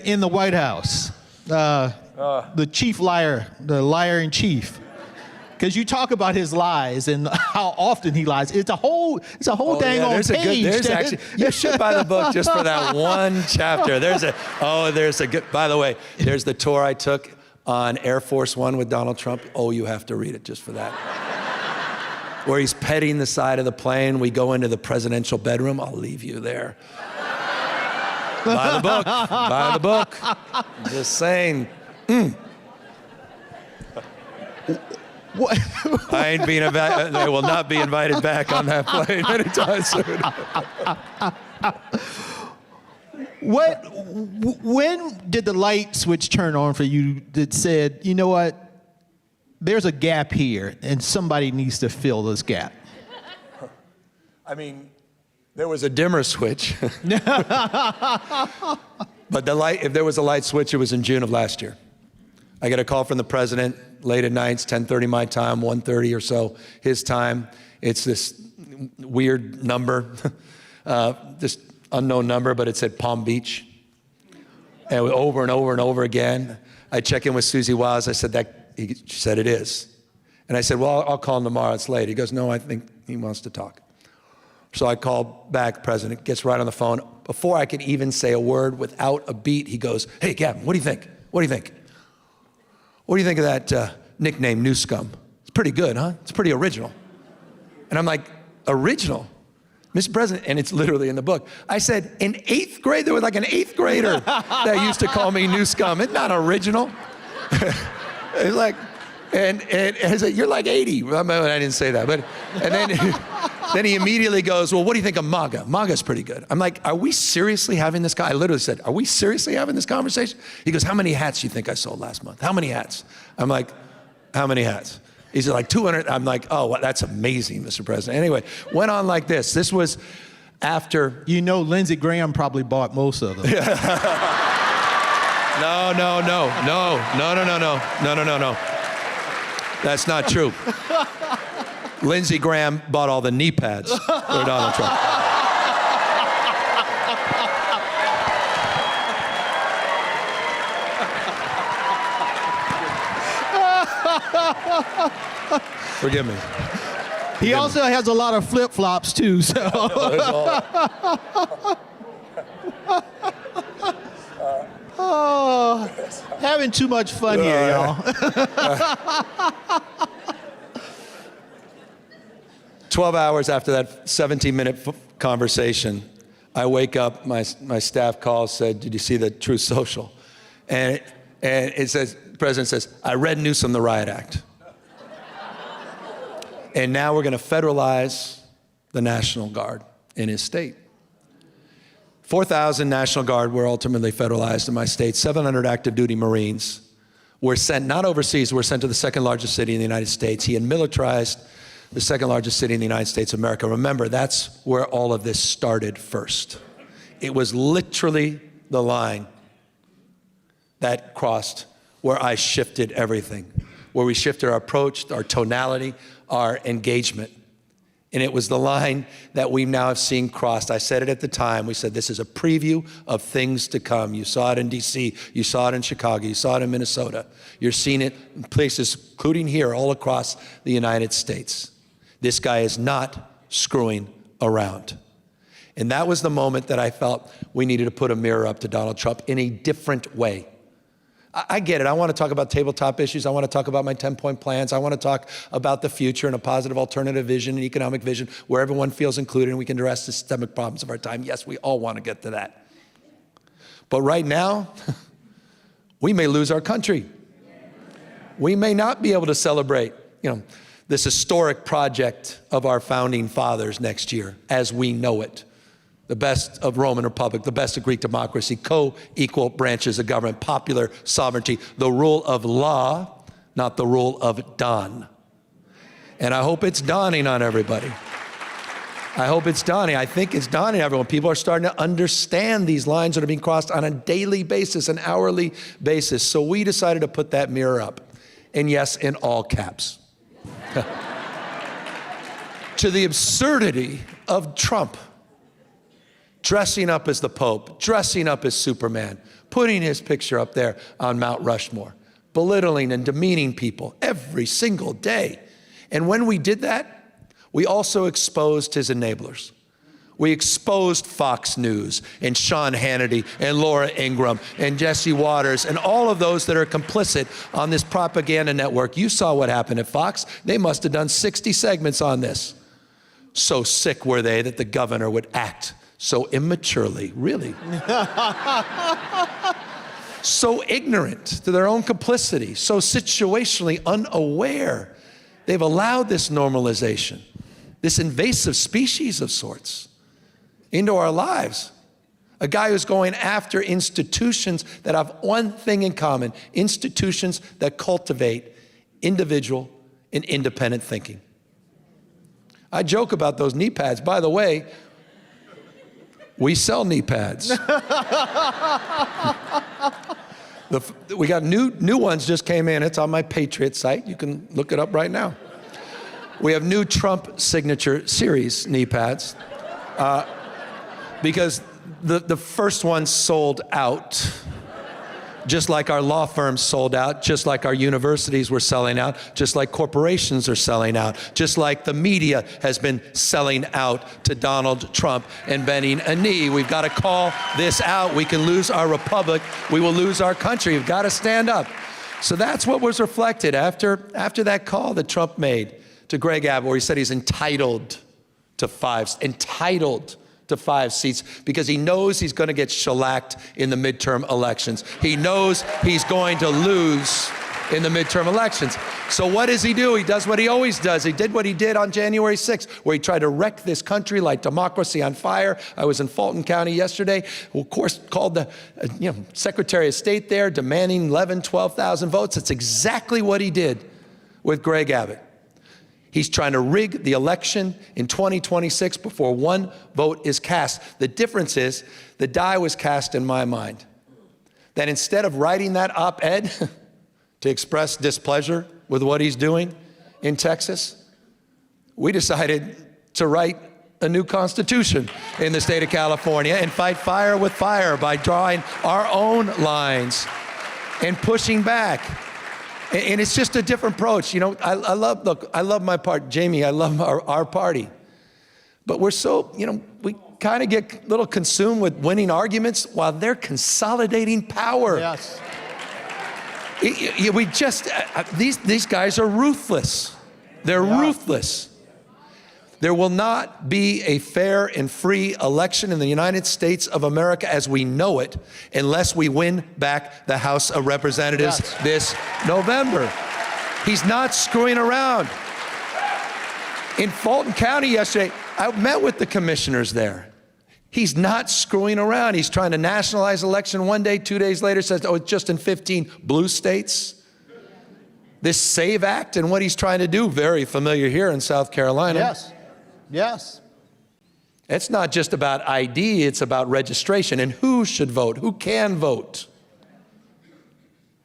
in the White House, the chief liar, the liar in chief. Because you talk about his lies and how often he lies. It's a whole dang on page. You should buy the book just for that one chapter. There's a good, by the way, there's the tour I took on Air Force One with Donald Trump. Oh, you have to read it just for that. Where he's petting the side of the plane. We go into the presidential bedroom. I'll leave you there. Buy the book. Buy the book. Just saying. I ain't being invited. I will not be invited back on that plane anytime soon. When did the light switch turn on for you that said, you know what, there's a gap here and somebody needs to fill this gap? I mean, there was a dimmer switch. But if there was a light switch, it was in June of last year. I get a call from the president late at night, it's 10:30 my time, 1:30 or so his time. It's this weird number, this unknown number, but it said Palm Beach. And over and over and over again. I check in with Susie Wiles. I said, she said it is. And I said, well, I'll call him tomorrow, it's late. He goes, no, I think he wants to talk. So I called back, president gets right on the phone. Before I could even say a word without a beat, he goes, hey, Gavin, what do you think? What do you think? What do you think of that nickname, New Scum? It's pretty good, huh? It's pretty original. And I'm like, original? Mr. President, and it's literally in the book. I said, in 8th grade, there was like an 8th grader that used to call me New Scum. It's not original. It's like, and I said, you're like 80. I didn't say that, but, and then he immediately goes, well, what do you think of MAGA? MAGA's pretty good. I'm like, are we seriously having this I literally said, are we seriously having this conversation? He goes, how many hats do you think I sold last month? How many hats? I'm like, how many hats? He said, like 200. I'm like, oh, well, that's amazing, Mr. President. Anyway, went on like this. This was after. You know, Lindsey Graham probably bought most of them. No. That's not true. Lindsey Graham bought all the knee pads for Donald Trump. Forgive me. He also has a lot of flip-flops too, so. Oh, having too much fun here, y'all. 12 hours after that 17-minute conversation, I wake up, my staff calls, said, did you see the Truth Social? And it says, the president says, I read Newsom, the Riot Act. And now we're going to federalize the National Guard in his state. 4,000 National Guard were ultimately federalized in my state, 700 active duty Marines, were sent, not overseas, were sent to the second largest city in the United States. He had militarized the second largest city in the United States of America. Remember, that's where all of this started first. It was literally the line that crossed where I shifted everything, where we shifted our approach, our tonality, our engagement. And it was the line that we now have seen crossed. I said it at the time. We said this is a preview of things to come. You saw it in DC, you saw it in Chicago, you saw it in Minnesota. You're seeing it in places, including here, all across the United States. This guy is not screwing around. And that was the moment that I felt we needed to put a mirror up to Donald Trump in a different way. I get it. I want to talk about tabletop issues. I want to talk about my 10-point plans. I want to talk about the future and a positive alternative vision and economic vision where everyone feels included and we can address the systemic problems of our time. Yes, we all want to get to that. But right now, we may lose our country. We may not be able to celebrate, this historic project of our founding fathers next year as we know it. The best of Roman Republic, the best of Greek democracy, co-equal branches of government, popular sovereignty, the rule of law, not the rule of Don. And I hope it's dawning on everybody. I hope it's dawning. I think it's dawning on everyone. People are starting to understand these lines that are being crossed on a daily basis, an hourly basis. So we decided to put that mirror up. And yes, in all caps. To the absurdity of Trump. Dressing up as the Pope, dressing up as Superman, putting his picture up there on Mount Rushmore, belittling and demeaning people every single day. And when we did that, we also exposed his enablers. We exposed Fox News and Sean Hannity and Laura Ingraham and Jesse Waters and all of those that are complicit on this propaganda network. You saw what happened at Fox. They must have done 60 segments on this. So sick were they that the governor would act so immaturely, really. So ignorant to their own complicity, so situationally unaware. They've allowed this normalization, this invasive species of sorts into our lives. A guy who's going after institutions that have one thing in common, institutions that cultivate individual and independent thinking. I joke about those knee pads. By the way, we sell knee pads. We got new ones just came in. It's on my Patriot site. You can look it up right now. We have new Trump signature series knee pads because the first one sold out. Just like our law firms sold out, just like our universities were selling out, just like corporations are selling out, just like the media has been selling out to Donald Trump and bending a knee. We've got to call this out. We can lose our republic. We will lose our country. We've got to stand up. So that's what was reflected after that call that Trump made to Greg Abbott, where he said he's entitled to 5 seats because he knows he's going to get shellacked in the midterm elections. He knows he's going to lose in the midterm elections. So what does he do? He does what he always does. He did what he did on January 6th, where he tried to wreck this country like democracy on fire. I was in Fulton County yesterday, who of course called the Secretary of State there, demanding 11,000, 12,000 votes. That's exactly what he did with Greg Abbott. He's trying to rig the election in 2026 before one vote is cast. The difference is the die was cast in my mind. That instead of writing that op-ed to express displeasure with what he's doing in Texas, we decided to write a new constitution in the state of California and fight fire with fire by drawing our own lines and pushing back. And it's just a different approach. I love my party. Jamie, I love our party. But we're so, we kind of get a little consumed with winning arguments while they're consolidating power. Yes. These guys are ruthless. They're ruthless. There will not be a fair and free election in the United States of America as we know it unless we win back the House of Representatives this November. He's not screwing around. In Fulton County yesterday, I met with the commissioners there. He's not screwing around. He's trying to nationalize election one day, 2 days later says, oh, it's just in 15 blue states. This SAVE Act and what he's trying to do, very familiar here in South Carolina. Yes. Yes. It's not just about ID, it's about registration and who should vote, who can vote.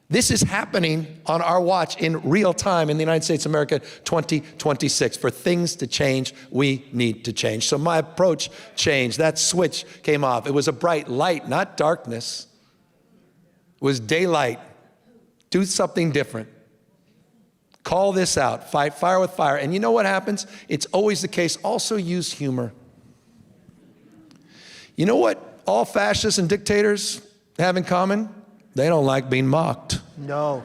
This is happening on our watch in real time in the United States of America 2026. For things to change, we need to change. So my approach changed. That switch came off. It was a bright light, not darkness. It was daylight. Do something different. Call this out. Fight fire with fire. And you know what happens? It's always the case. Also use humor. You know what all fascists and dictators have in common? They don't like being mocked. No.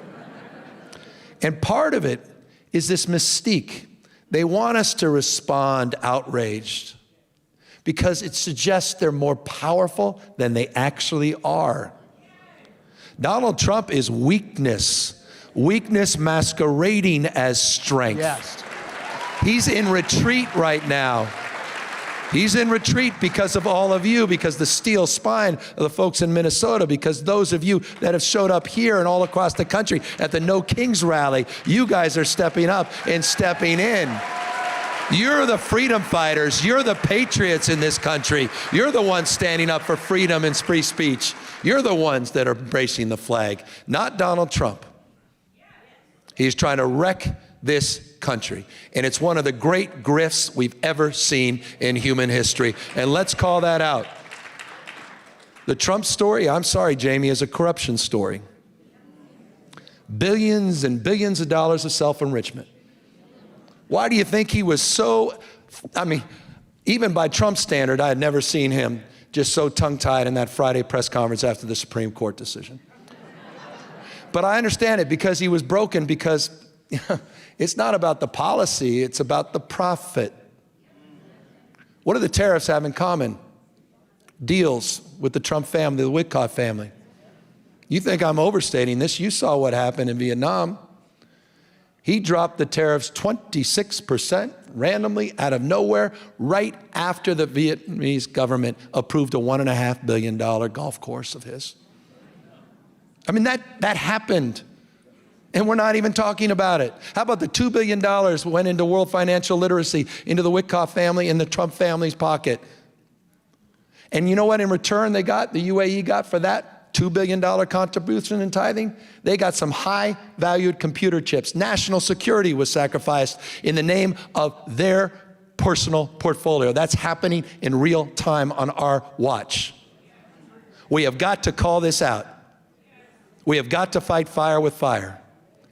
And part of it is this mystique. They want us to respond outraged because it suggests they're more powerful than they actually are. Donald Trump is weakness. Weakness masquerading as strength. Yes. He's in retreat right now. He's in retreat because of all of you, because the steel spine of the folks in Minnesota, because those of you that have showed up here and all across the country at the No Kings rally, you guys are stepping up and stepping in. You're the freedom fighters. You're the patriots in this country. You're the ones standing up for freedom and free speech. You're the ones that are embracing the flag, not Donald Trump. He's trying to wreck this country. And it's one of the great grifts we've ever seen in human history. And let's call that out. The Trump story, I'm sorry, Jamie, is a corruption story. Billions and billions of dollars of self-enrichment. Why do you think he was so, even by Trump's standard, I had never seen him just so tongue-tied in that Friday press conference after the Supreme Court decision. But I understand it because he was broken because it's not about the policy, it's about the profit. What do the tariffs have in common? Deals with the Trump family, the Witkoff family. You think I'm overstating this? You saw what happened in Vietnam. He dropped the tariffs 26% randomly out of nowhere right after the Vietnamese government approved a $1.5 billion golf course of his. That happened. And we're not even talking about it. How about the $2 billion went into world financial literacy, into the Witkoff family, in the Trump family's pocket? And you know what in return the UAE got for that $2 billion contribution in tithing? They got some high-valued computer chips. National security was sacrificed in the name of their personal portfolio. That's happening in real time on our watch. We have got to call this out. We have got to fight fire with fire.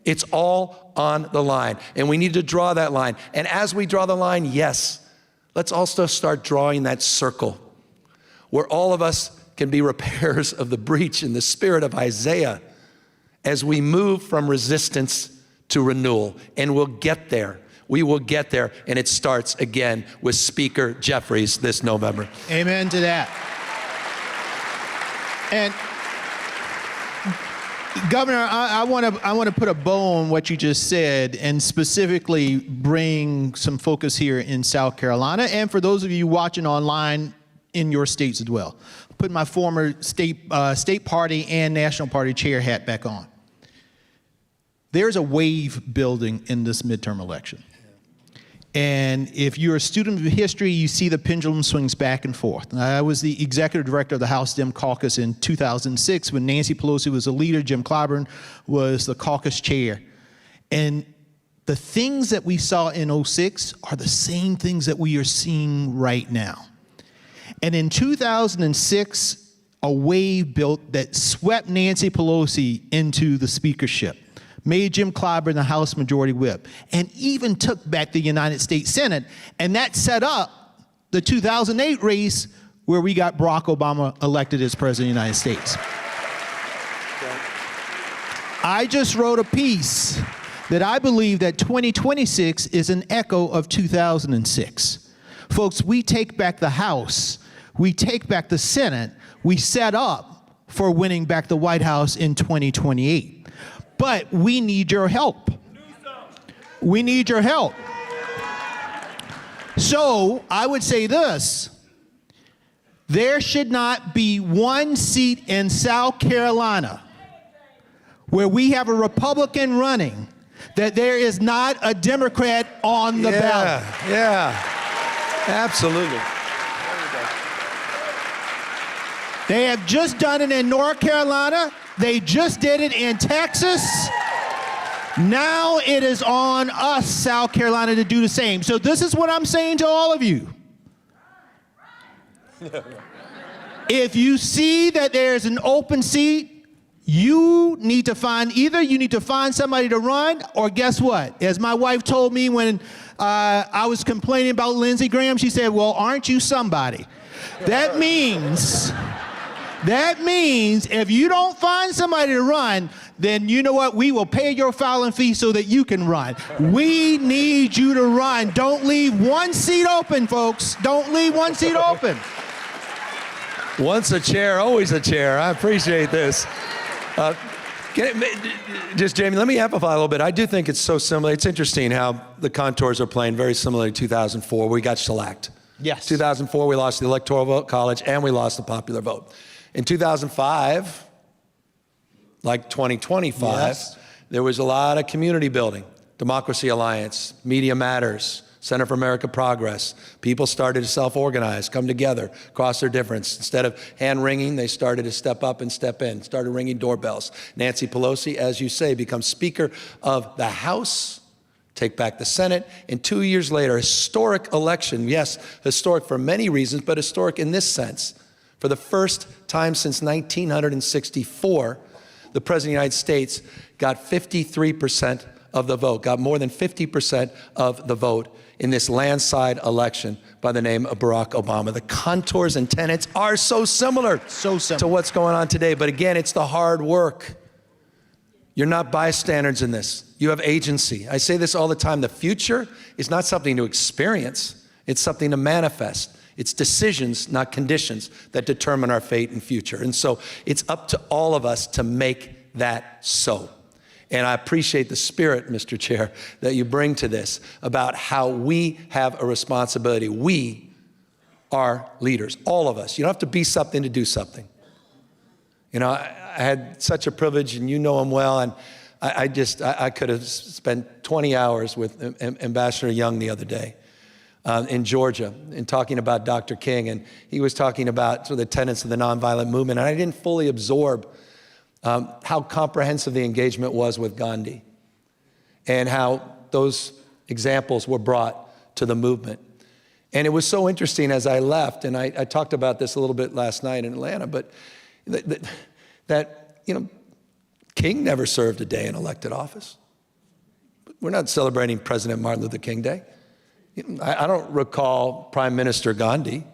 It's all on the line, and we need to draw that line. And as we draw the line, yes, let's also start drawing that circle where all of us can be repairers of the breach in the spirit of Isaiah as we move from resistance to renewal. And we'll get there. We will get there, and it starts again with Speaker Jeffries this November. Amen to that. And Governor, I want to put a bow on what you just said and specifically bring some focus here in South Carolina and for those of you watching online in your states as well. Put my former state party and national party chair hat back on. There's a wave building in this midterm election. And if you're a student of history, you see the pendulum swings back and forth. I was the executive director of the House Dem Caucus in 2006 when Nancy Pelosi was the leader, Jim Clyburn was the caucus chair. And the things that we saw in 06 are the same things that we are seeing right now. And in 2006, a wave built that swept Nancy Pelosi into the speakership, made Jim Clyburn the House Majority Whip, and even took back the United States Senate. And that set up the 2008 race where we got Barack Obama elected as President of the United States. I just wrote a piece that I believe that 2026 is an echo of 2006. Folks, we take back the House, we take back the Senate, we set up for winning back the White House in 2028. But we need your help. We need your help. So I would say this. There should not be one seat in South Carolina where we have a Republican running that there is not a Democrat on the ballot. Yeah, absolutely. They have just done it in North Carolina. They just did it in Texas. Now it is on us, South Carolina, to do the same. So this is what I'm saying to all of you. If you see that there's an open seat, you need to find somebody to run, or guess what? As my wife told me when I was complaining about Lindsey Graham, she said, well, aren't you somebody? That means if you don't find somebody to run, then you know what? We will pay your filing fee so that you can run. We need you to run. Don't leave one seat open, folks. Don't leave one seat open. Once a chair, always a chair. I appreciate this. Just, Jamie, let me amplify a little bit. I do think it's so similar. It's interesting how the contours are playing very similar to 2004. We got shellacked. Yes. 2004, we lost the Electoral Vote College, and we lost the popular vote. In 2005, like 2025, yes, there was a lot of community building. Democracy Alliance, Media Matters, Center for American Progress. People started to self-organize, come together, cross their difference. Instead of hand-wringing, they started to step up and step in, started ringing doorbells. Nancy Pelosi, as you say, becomes Speaker of the House, take back the Senate, and 2 years later, historic election. Yes, historic for many reasons, but historic in this sense. For the first time since 1964, the President of the United States got 53% of the vote, got more than 50% of the vote in this landslide election by the name of Barack Obama. The contours and tenets are so similar to what's going on today. But again, it's the hard work. You're not bystanders in this. You have agency. I say this all the time. The future is not something to experience. It's something to manifest. It's decisions, not conditions, that determine our fate and future. And so it's up to all of us to make that so. And I appreciate the spirit, Mr. Chair, that you bring to this about how we have a responsibility. We are leaders, all of us. You don't have to be something to do something. You know, I had such a privilege, and you know him well, and I could have spent 20 hours with Ambassador Young the other day. In Georgia, and talking about Dr. King, and he was talking about sort of the tenets of the nonviolent movement, and I didn't fully absorb how comprehensive the engagement was with Gandhi, and how those examples were brought to the movement. And it was so interesting as I left, and I talked about this a little bit last night in Atlanta, but that you know, King never served a day in elected office. We're not celebrating President Martin Luther King Day. I don't recall Prime Minister Gandhi.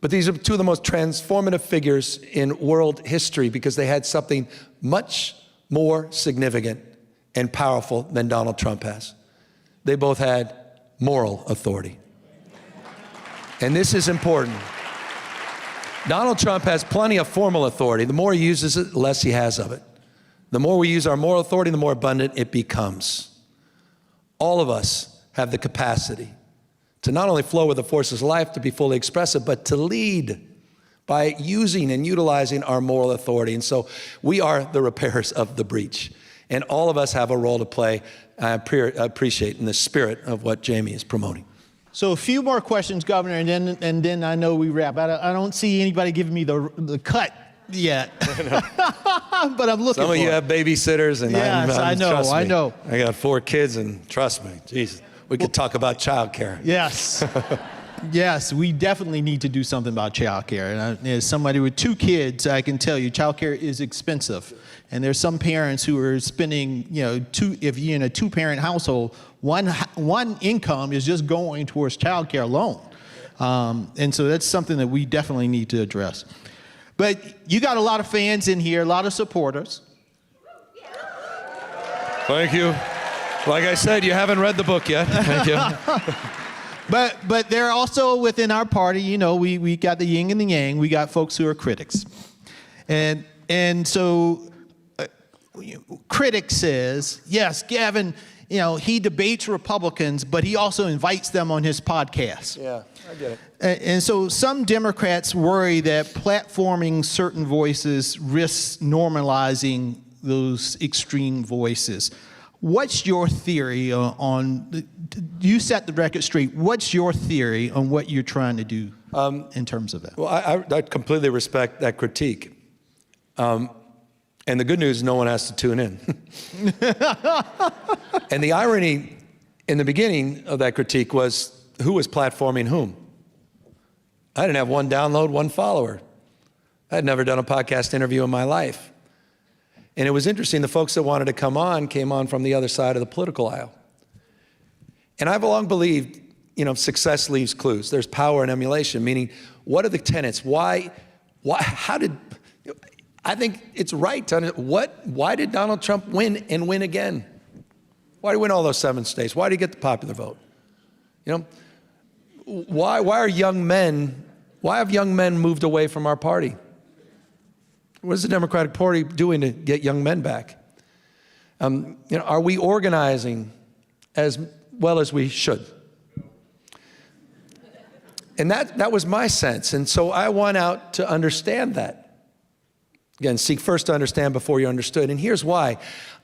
But these are two of the most transformative figures in world history because they had something much more significant and powerful than Donald Trump has. They both had moral authority. And this is important. Donald Trump has plenty of formal authority. The more he uses it, the less he has of it. The more we use our moral authority, the more abundant it becomes. All of us have the capacity to not only flow with the forces of life, to be fully expressive, but to lead by using and utilizing our moral authority. And so we are the repairers of the breach. And all of us have a role to play. I appreciate in the spirit of what Jamie is promoting. So a few more questions, Governor, and then I know we wrap. I don't see anybody giving me the cut yet. But I'm looking Some of for you it. have babysitters, and yes, I know. I got 4 kids, and trust me, Jesus. We could talk about childcare. Yes. Yes, we definitely need to do something about childcare. And as somebody with 2 kids, I can tell you childcare is expensive. And there's some parents who are spending, if you're in a 2-parent household, one income is just going towards childcare alone. And so that's something that we definitely need to address. But you got a lot of fans in here, a lot of supporters. Thank you. Like I said, you haven't read the book yet. Thank you. But they're also within our party, we got the yin and the yang. We got folks who are critics. And so critic says, yes, Gavin, he debates Republicans, but he also invites them on his podcast. Yeah, I get it. And so some Democrats worry that platforming certain voices risks normalizing those extreme voices. What's your theory on, you set the record straight, what's your theory on what you're trying to do in terms of that? Well, I completely respect that critique. And the good news is no one has to tune in. And the irony in the beginning of that critique was who was platforming whom? I didn't have one download, one follower. I had never done a podcast interview in my life. And it was interesting, the folks that wanted to come on came on from the other side of the political aisle. And I've long believed, success leaves clues. There's power in emulation, meaning what are the tenets? I think it's right to why did Donald Trump win and win again? Why did he win all those 7 states? Why did he get the popular vote? Why have young men moved away from our party? What is the Democratic Party doing to get young men back? Are we organizing as well as we should? And that was my sense. And so I went out to understand that. Again, seek first to understand before you understood. And here's why.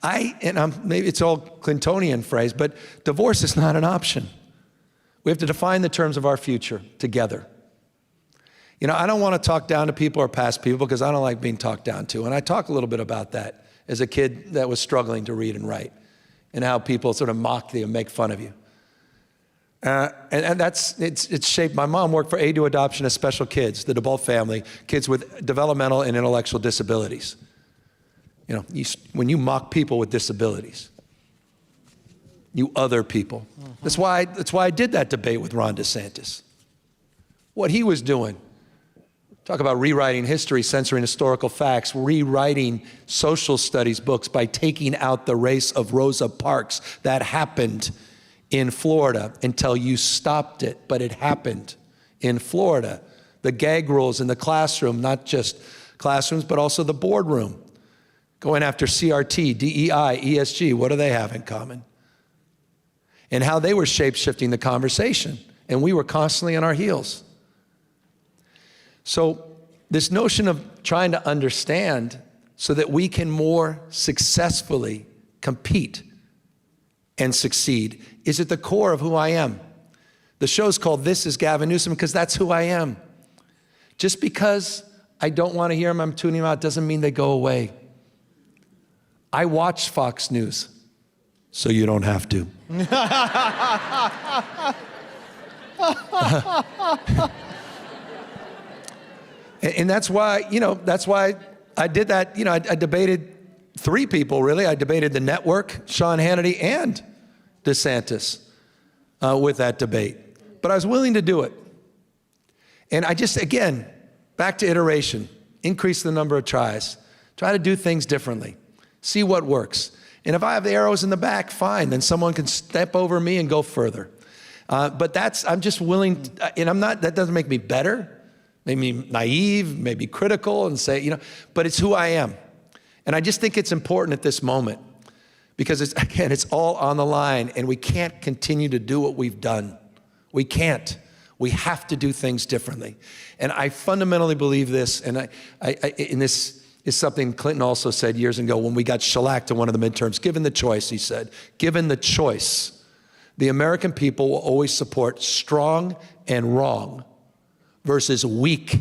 Maybe it's all Clintonian phrase, but divorce is not an option. We have to define the terms of our future together. I don't want to talk down to people or past people because I don't like being talked down to. And I talk a little bit about that as a kid that was struggling to read and write and how people sort of mock you and make fun of you. And it's shaped. My mom worked for Aid to Adoption of Special Kids, the DeBolt family, kids with developmental and intellectual disabilities. When you mock people with disabilities, you other people. That's why I did that debate with Ron DeSantis. What he was doing. Talk about rewriting history, censoring historical facts, rewriting social studies books by taking out the race of Rosa Parks. That happened in Florida until you stopped it, but it happened in Florida. The gag rules in the classroom, not just classrooms, but also the boardroom. Going after CRT, DEI, ESG, what do they have in common? And how they were shape-shifting the conversation, and we were constantly on our heels. So this notion of trying to understand so that we can more successfully compete and succeed is at the core of who I am. The show's called This is Gavin Newsom because that's who I am. Just because I don't want to hear them, I'm tuning them out, doesn't mean they go away. I watch Fox News, so you don't have to. And that's why I did that. I debated 3 people, really. I debated the network, Sean Hannity, and DeSantis with that debate. But I was willing to do it. And I just, again, back to iteration, increase the number of tries, try to do things differently, see what works. And if I have the arrows in the back, fine, then someone can step over me and go further. But I'm just willing, and that doesn't make me better. Maybe naive, maybe critical, and say, but it's who I am. And I just think it's important at this moment because it's all on the line and we can't continue to do what we've done. We can't. We have to do things differently. And I fundamentally believe this, and this is something Clinton also said years ago when we got shellacked in one of the midterms. Given the choice, he said, given the choice, the American people will always support strong and wrong versus weak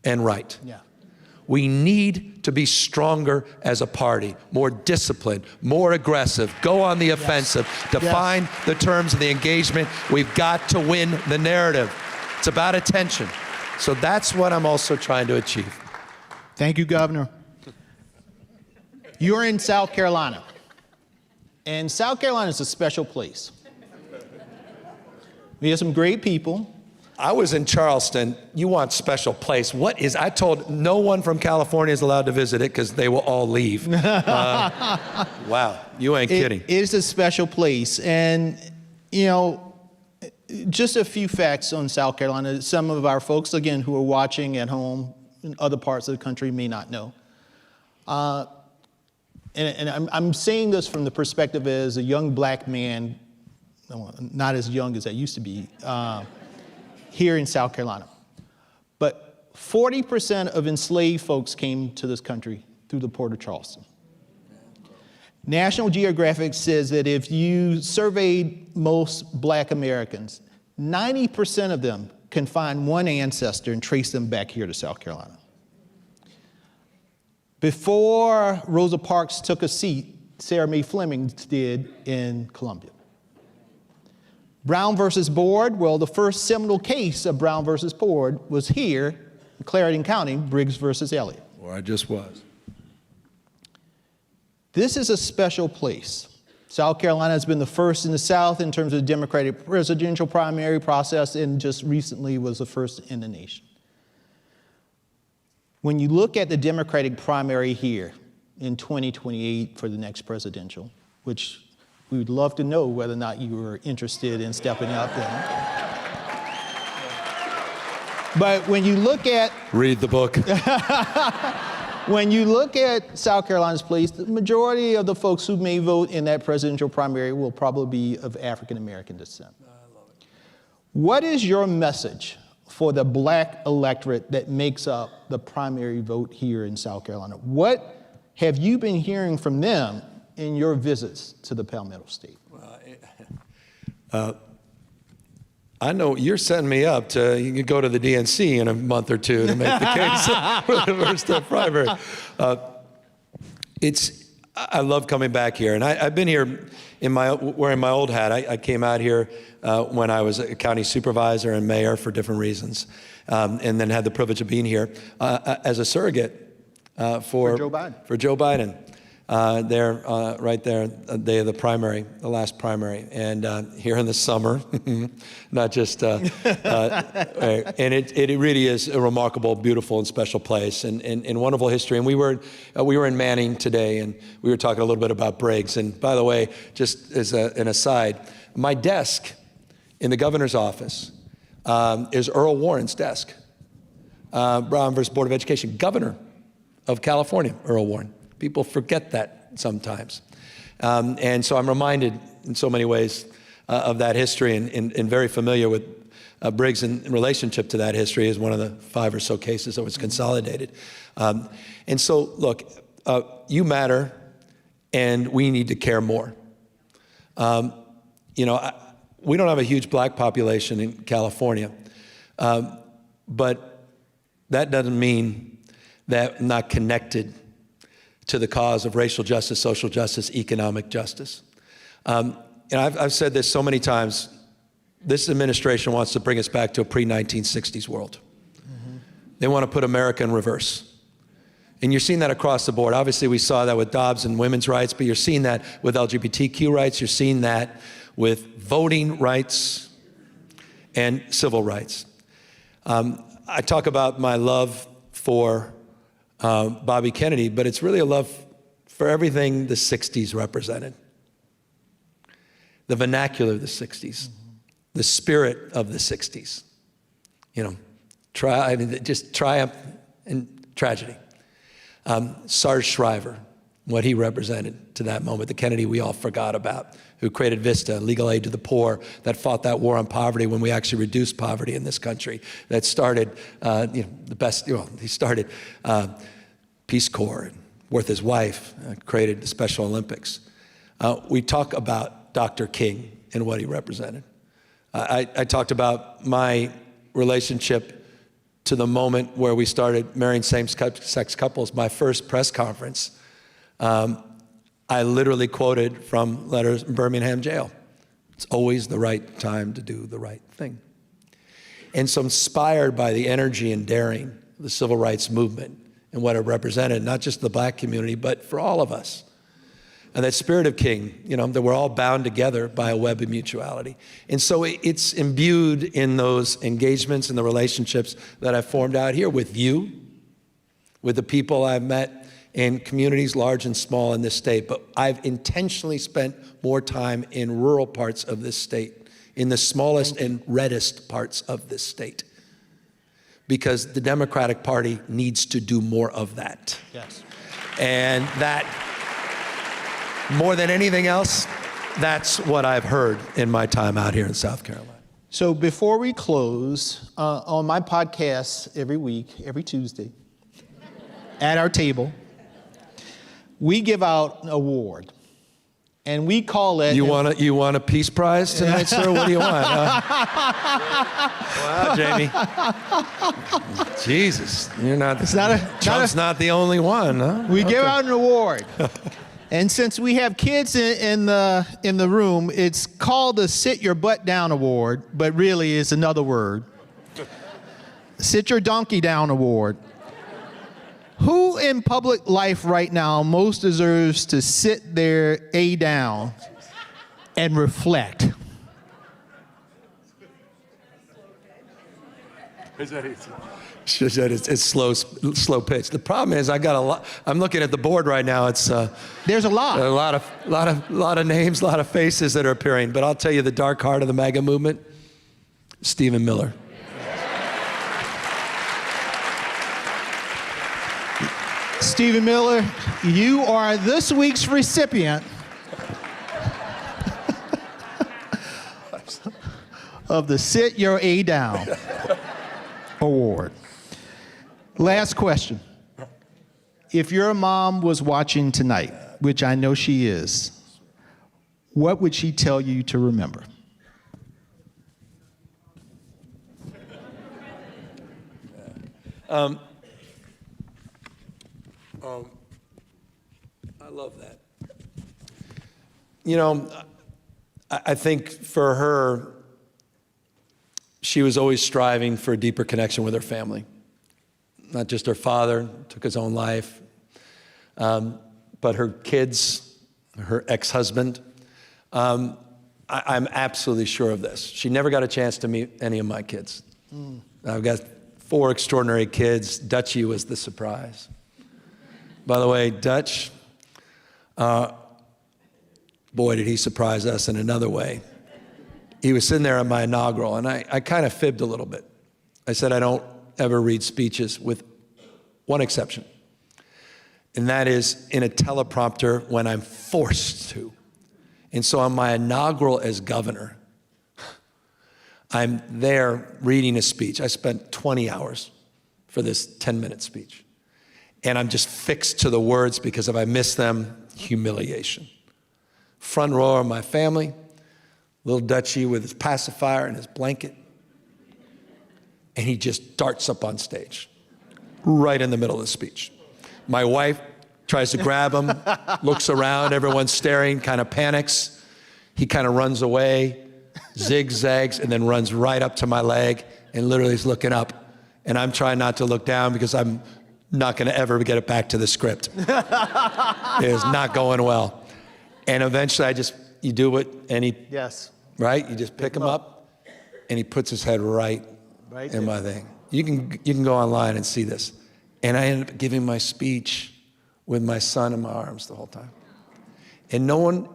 and right. Yeah. We need to be stronger as a party, more disciplined, more aggressive, go on the offensive, define the terms of the engagement. We've got to win the narrative. It's about attention. So that's what I'm also trying to achieve. Thank you, Governor. You're in South Carolina, and South Carolina is a special place. We have some great people. I was in Charleston. You want special place. I told no one from California is allowed to visit it because they will all leave. Wow, you ain't kidding. It is a special place. And, just a few facts on South Carolina. Some of our folks, again, who are watching at home in other parts of the country may not know. And I'm saying this from the perspective as a young black man, not as young as I used to be, here in South Carolina. But 40% of enslaved folks came to this country through the port of Charleston. National Geographic says that if you surveyed most black Americans, 90% of them can find one ancestor and trace them back here to South Carolina. Before Rosa Parks took a seat, Sarah Mae Fleming did in Columbia. Brown versus Board, well, the first seminal case of Brown versus Board was here in Clarendon County, Briggs versus Elliott. Where I just was. This is a special place. South Carolina has been the first in the South in terms of the Democratic presidential primary process, and just recently was the first in the nation. When you look at the Democratic primary here in 2028 for the next presidential, which we would love to know whether or not you were interested in stepping up then. But when you look at... Read the book. When you look at South Carolina's place, the majority of the folks who may vote in that presidential primary will probably be of African American descent. I love it. What is your message for the black electorate that makes up the primary vote here in South Carolina? What have you been hearing from them in your visits to the Palmetto State? I know you're setting me up to, you can go to the DNC in a month or two to make the case for the first primary. I love coming back here. And I've been here wearing my old hat. I came out here when I was a county supervisor and mayor for different reasons. And then had the privilege of being here as a surrogate for Joe Biden. For Joe Biden. Right there, the day of the primary, the last primary, and here in the summer, not just, and it really is a remarkable, beautiful, and special place, and wonderful history. And we were in Manning today, and we were talking a little bit about Briggs. And by the way, just as an aside, my desk in the governor's office is Earl Warren's desk. Brown versus Board of Education, governor of California, Earl Warren. People forget that sometimes. And so I'm reminded in so many ways of that history, and very familiar with Briggs in relationship to that history as one of the 5 or so cases that was consolidated. And so, look, you matter, and we need to care more. We don't have a huge black population in California, but that doesn't mean that I'm not connected to the cause of racial justice, social justice, economic justice. And I've said this so many times, this administration wants to bring us back to a pre-1960s world. Mm-hmm. They want to put America in reverse. And you're seeing that across the board. Obviously, we saw that with Dobbs and women's rights, but you're seeing that with LGBTQ rights, you're seeing that with voting rights and civil rights. I talk about my love for Bobby Kennedy, but it's really a love for everything the 60s represented. The vernacular of the 60s, the spirit of the 60s. Just triumph and tragedy. Sarge Shriver, what he represented to that moment, the Kennedy we all forgot about, who created VISTA, Legal Aid to the Poor, that fought that war on poverty when we actually reduced poverty in this country, that started, he started Peace Corps, with his wife, created the Special Olympics. We talk about Dr. King and what he represented. I talked about my relationship to the moment where we started marrying same-sex couples. My first press conference, I literally quoted from letters in Birmingham jail. It's always the right time to do the right thing. And so inspired by the energy and daring of the civil rights movement and what it represented, not just the black community, but for all of us. And that spirit of King, that we're all bound together by a web of mutuality. And so it's imbued in those engagements and the relationships that I've formed out here with you, with the people I've met in communities large and small in this state. But I've intentionally spent more time in rural parts of this state, in the smallest and reddest parts of this state, because the Democratic Party needs to do more of that. Yes. And that, more than anything else, that's what I've heard in my time out here in South Carolina. So before we close, on my podcast every week, every Tuesday, at our table, we give out an award. and we call it... You want a peace prize tonight, sir? What do you want? Wow, Jamie. Jesus, you're not... Trump's not the only one, huh? We give out an award. And since we have kids in the room, it's called the Sit Your Butt Down Award, but really it's another word. Sit Your Donkey Down Award. Who in public life right now most deserves to sit their A down and reflect? It's slow pitch. The problem is I got a lot. I'm looking at the board right now. It's there's a lot of names, a lot of faces that are appearing. But I'll tell you, the dark heart of the MAGA movement, Stephen Miller. Stephen Miller, you are this week's recipient of the Sit Your A Down Award. Last question. If your mom was watching tonight, which I know she is, what would she tell you to remember? I love that. You know, I think for her, she was always striving for a deeper connection with her family. Not just her father, took his own life, but her kids, her ex-husband. I'm absolutely sure of this. She never got a chance to meet any of my kids. I've got 4 extraordinary kids. Dutchie was the surprise. By the way, Dutch, boy, did he surprise us in another way. He was sitting there at my inaugural, and I kind of fibbed a little bit. I said I don't ever read speeches with one exception, and that is in a teleprompter when I'm forced to. And so on my inaugural as governor, I'm there reading a speech. I spent 20 hours for this 10-minute speech. And I'm just fixed to the words because if I miss them, humiliation. Front row of my family, little Dutchie with his pacifier and his blanket. And he just darts up on stage, right in the middle of the speech. My wife tries to grab him, looks around, everyone's staring, kind of panics. He kind of runs away, zigzags, and then runs right up to my leg and literally is looking up. And I'm trying not to look down because I'm not going to ever get it back to the script. It is not going well. And eventually you do it, and yes, right? You just pick him up, and he puts his head right in my thing. You can go online and see this. And I ended up giving my speech with my son in my arms the whole time. And no one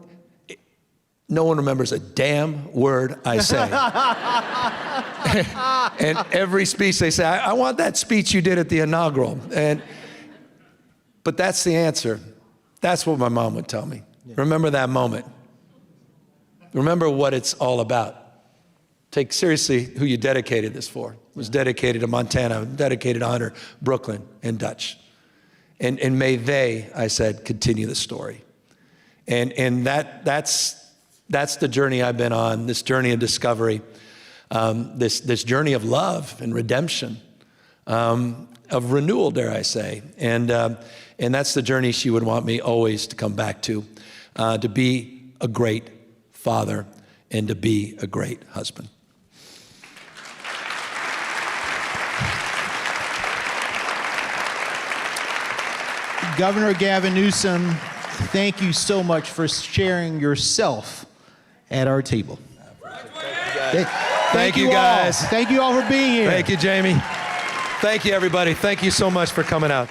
remembers a damn word I say. And every speech they say, I want that speech you did at the inaugural. But that's the answer. That's what my mom would tell me. Yeah. Remember that moment. Remember what it's all about. Take seriously who you dedicated this for. It was dedicated to Montana, dedicated to Hunter, Brooklyn, and Dutch. And may they, I said, continue the story. And that's the journey I've been on, this journey of discovery, this journey of love and redemption, of renewal, dare I say. And that's the journey she would want me always to come back to be a great father and to be a great husband. Governor Gavin Newsom, thank you so much for sharing yourself at our table. Thank you guys. Thank you all for being here. Thank you, Jamie. Thank you, everybody. Thank you so much for coming out.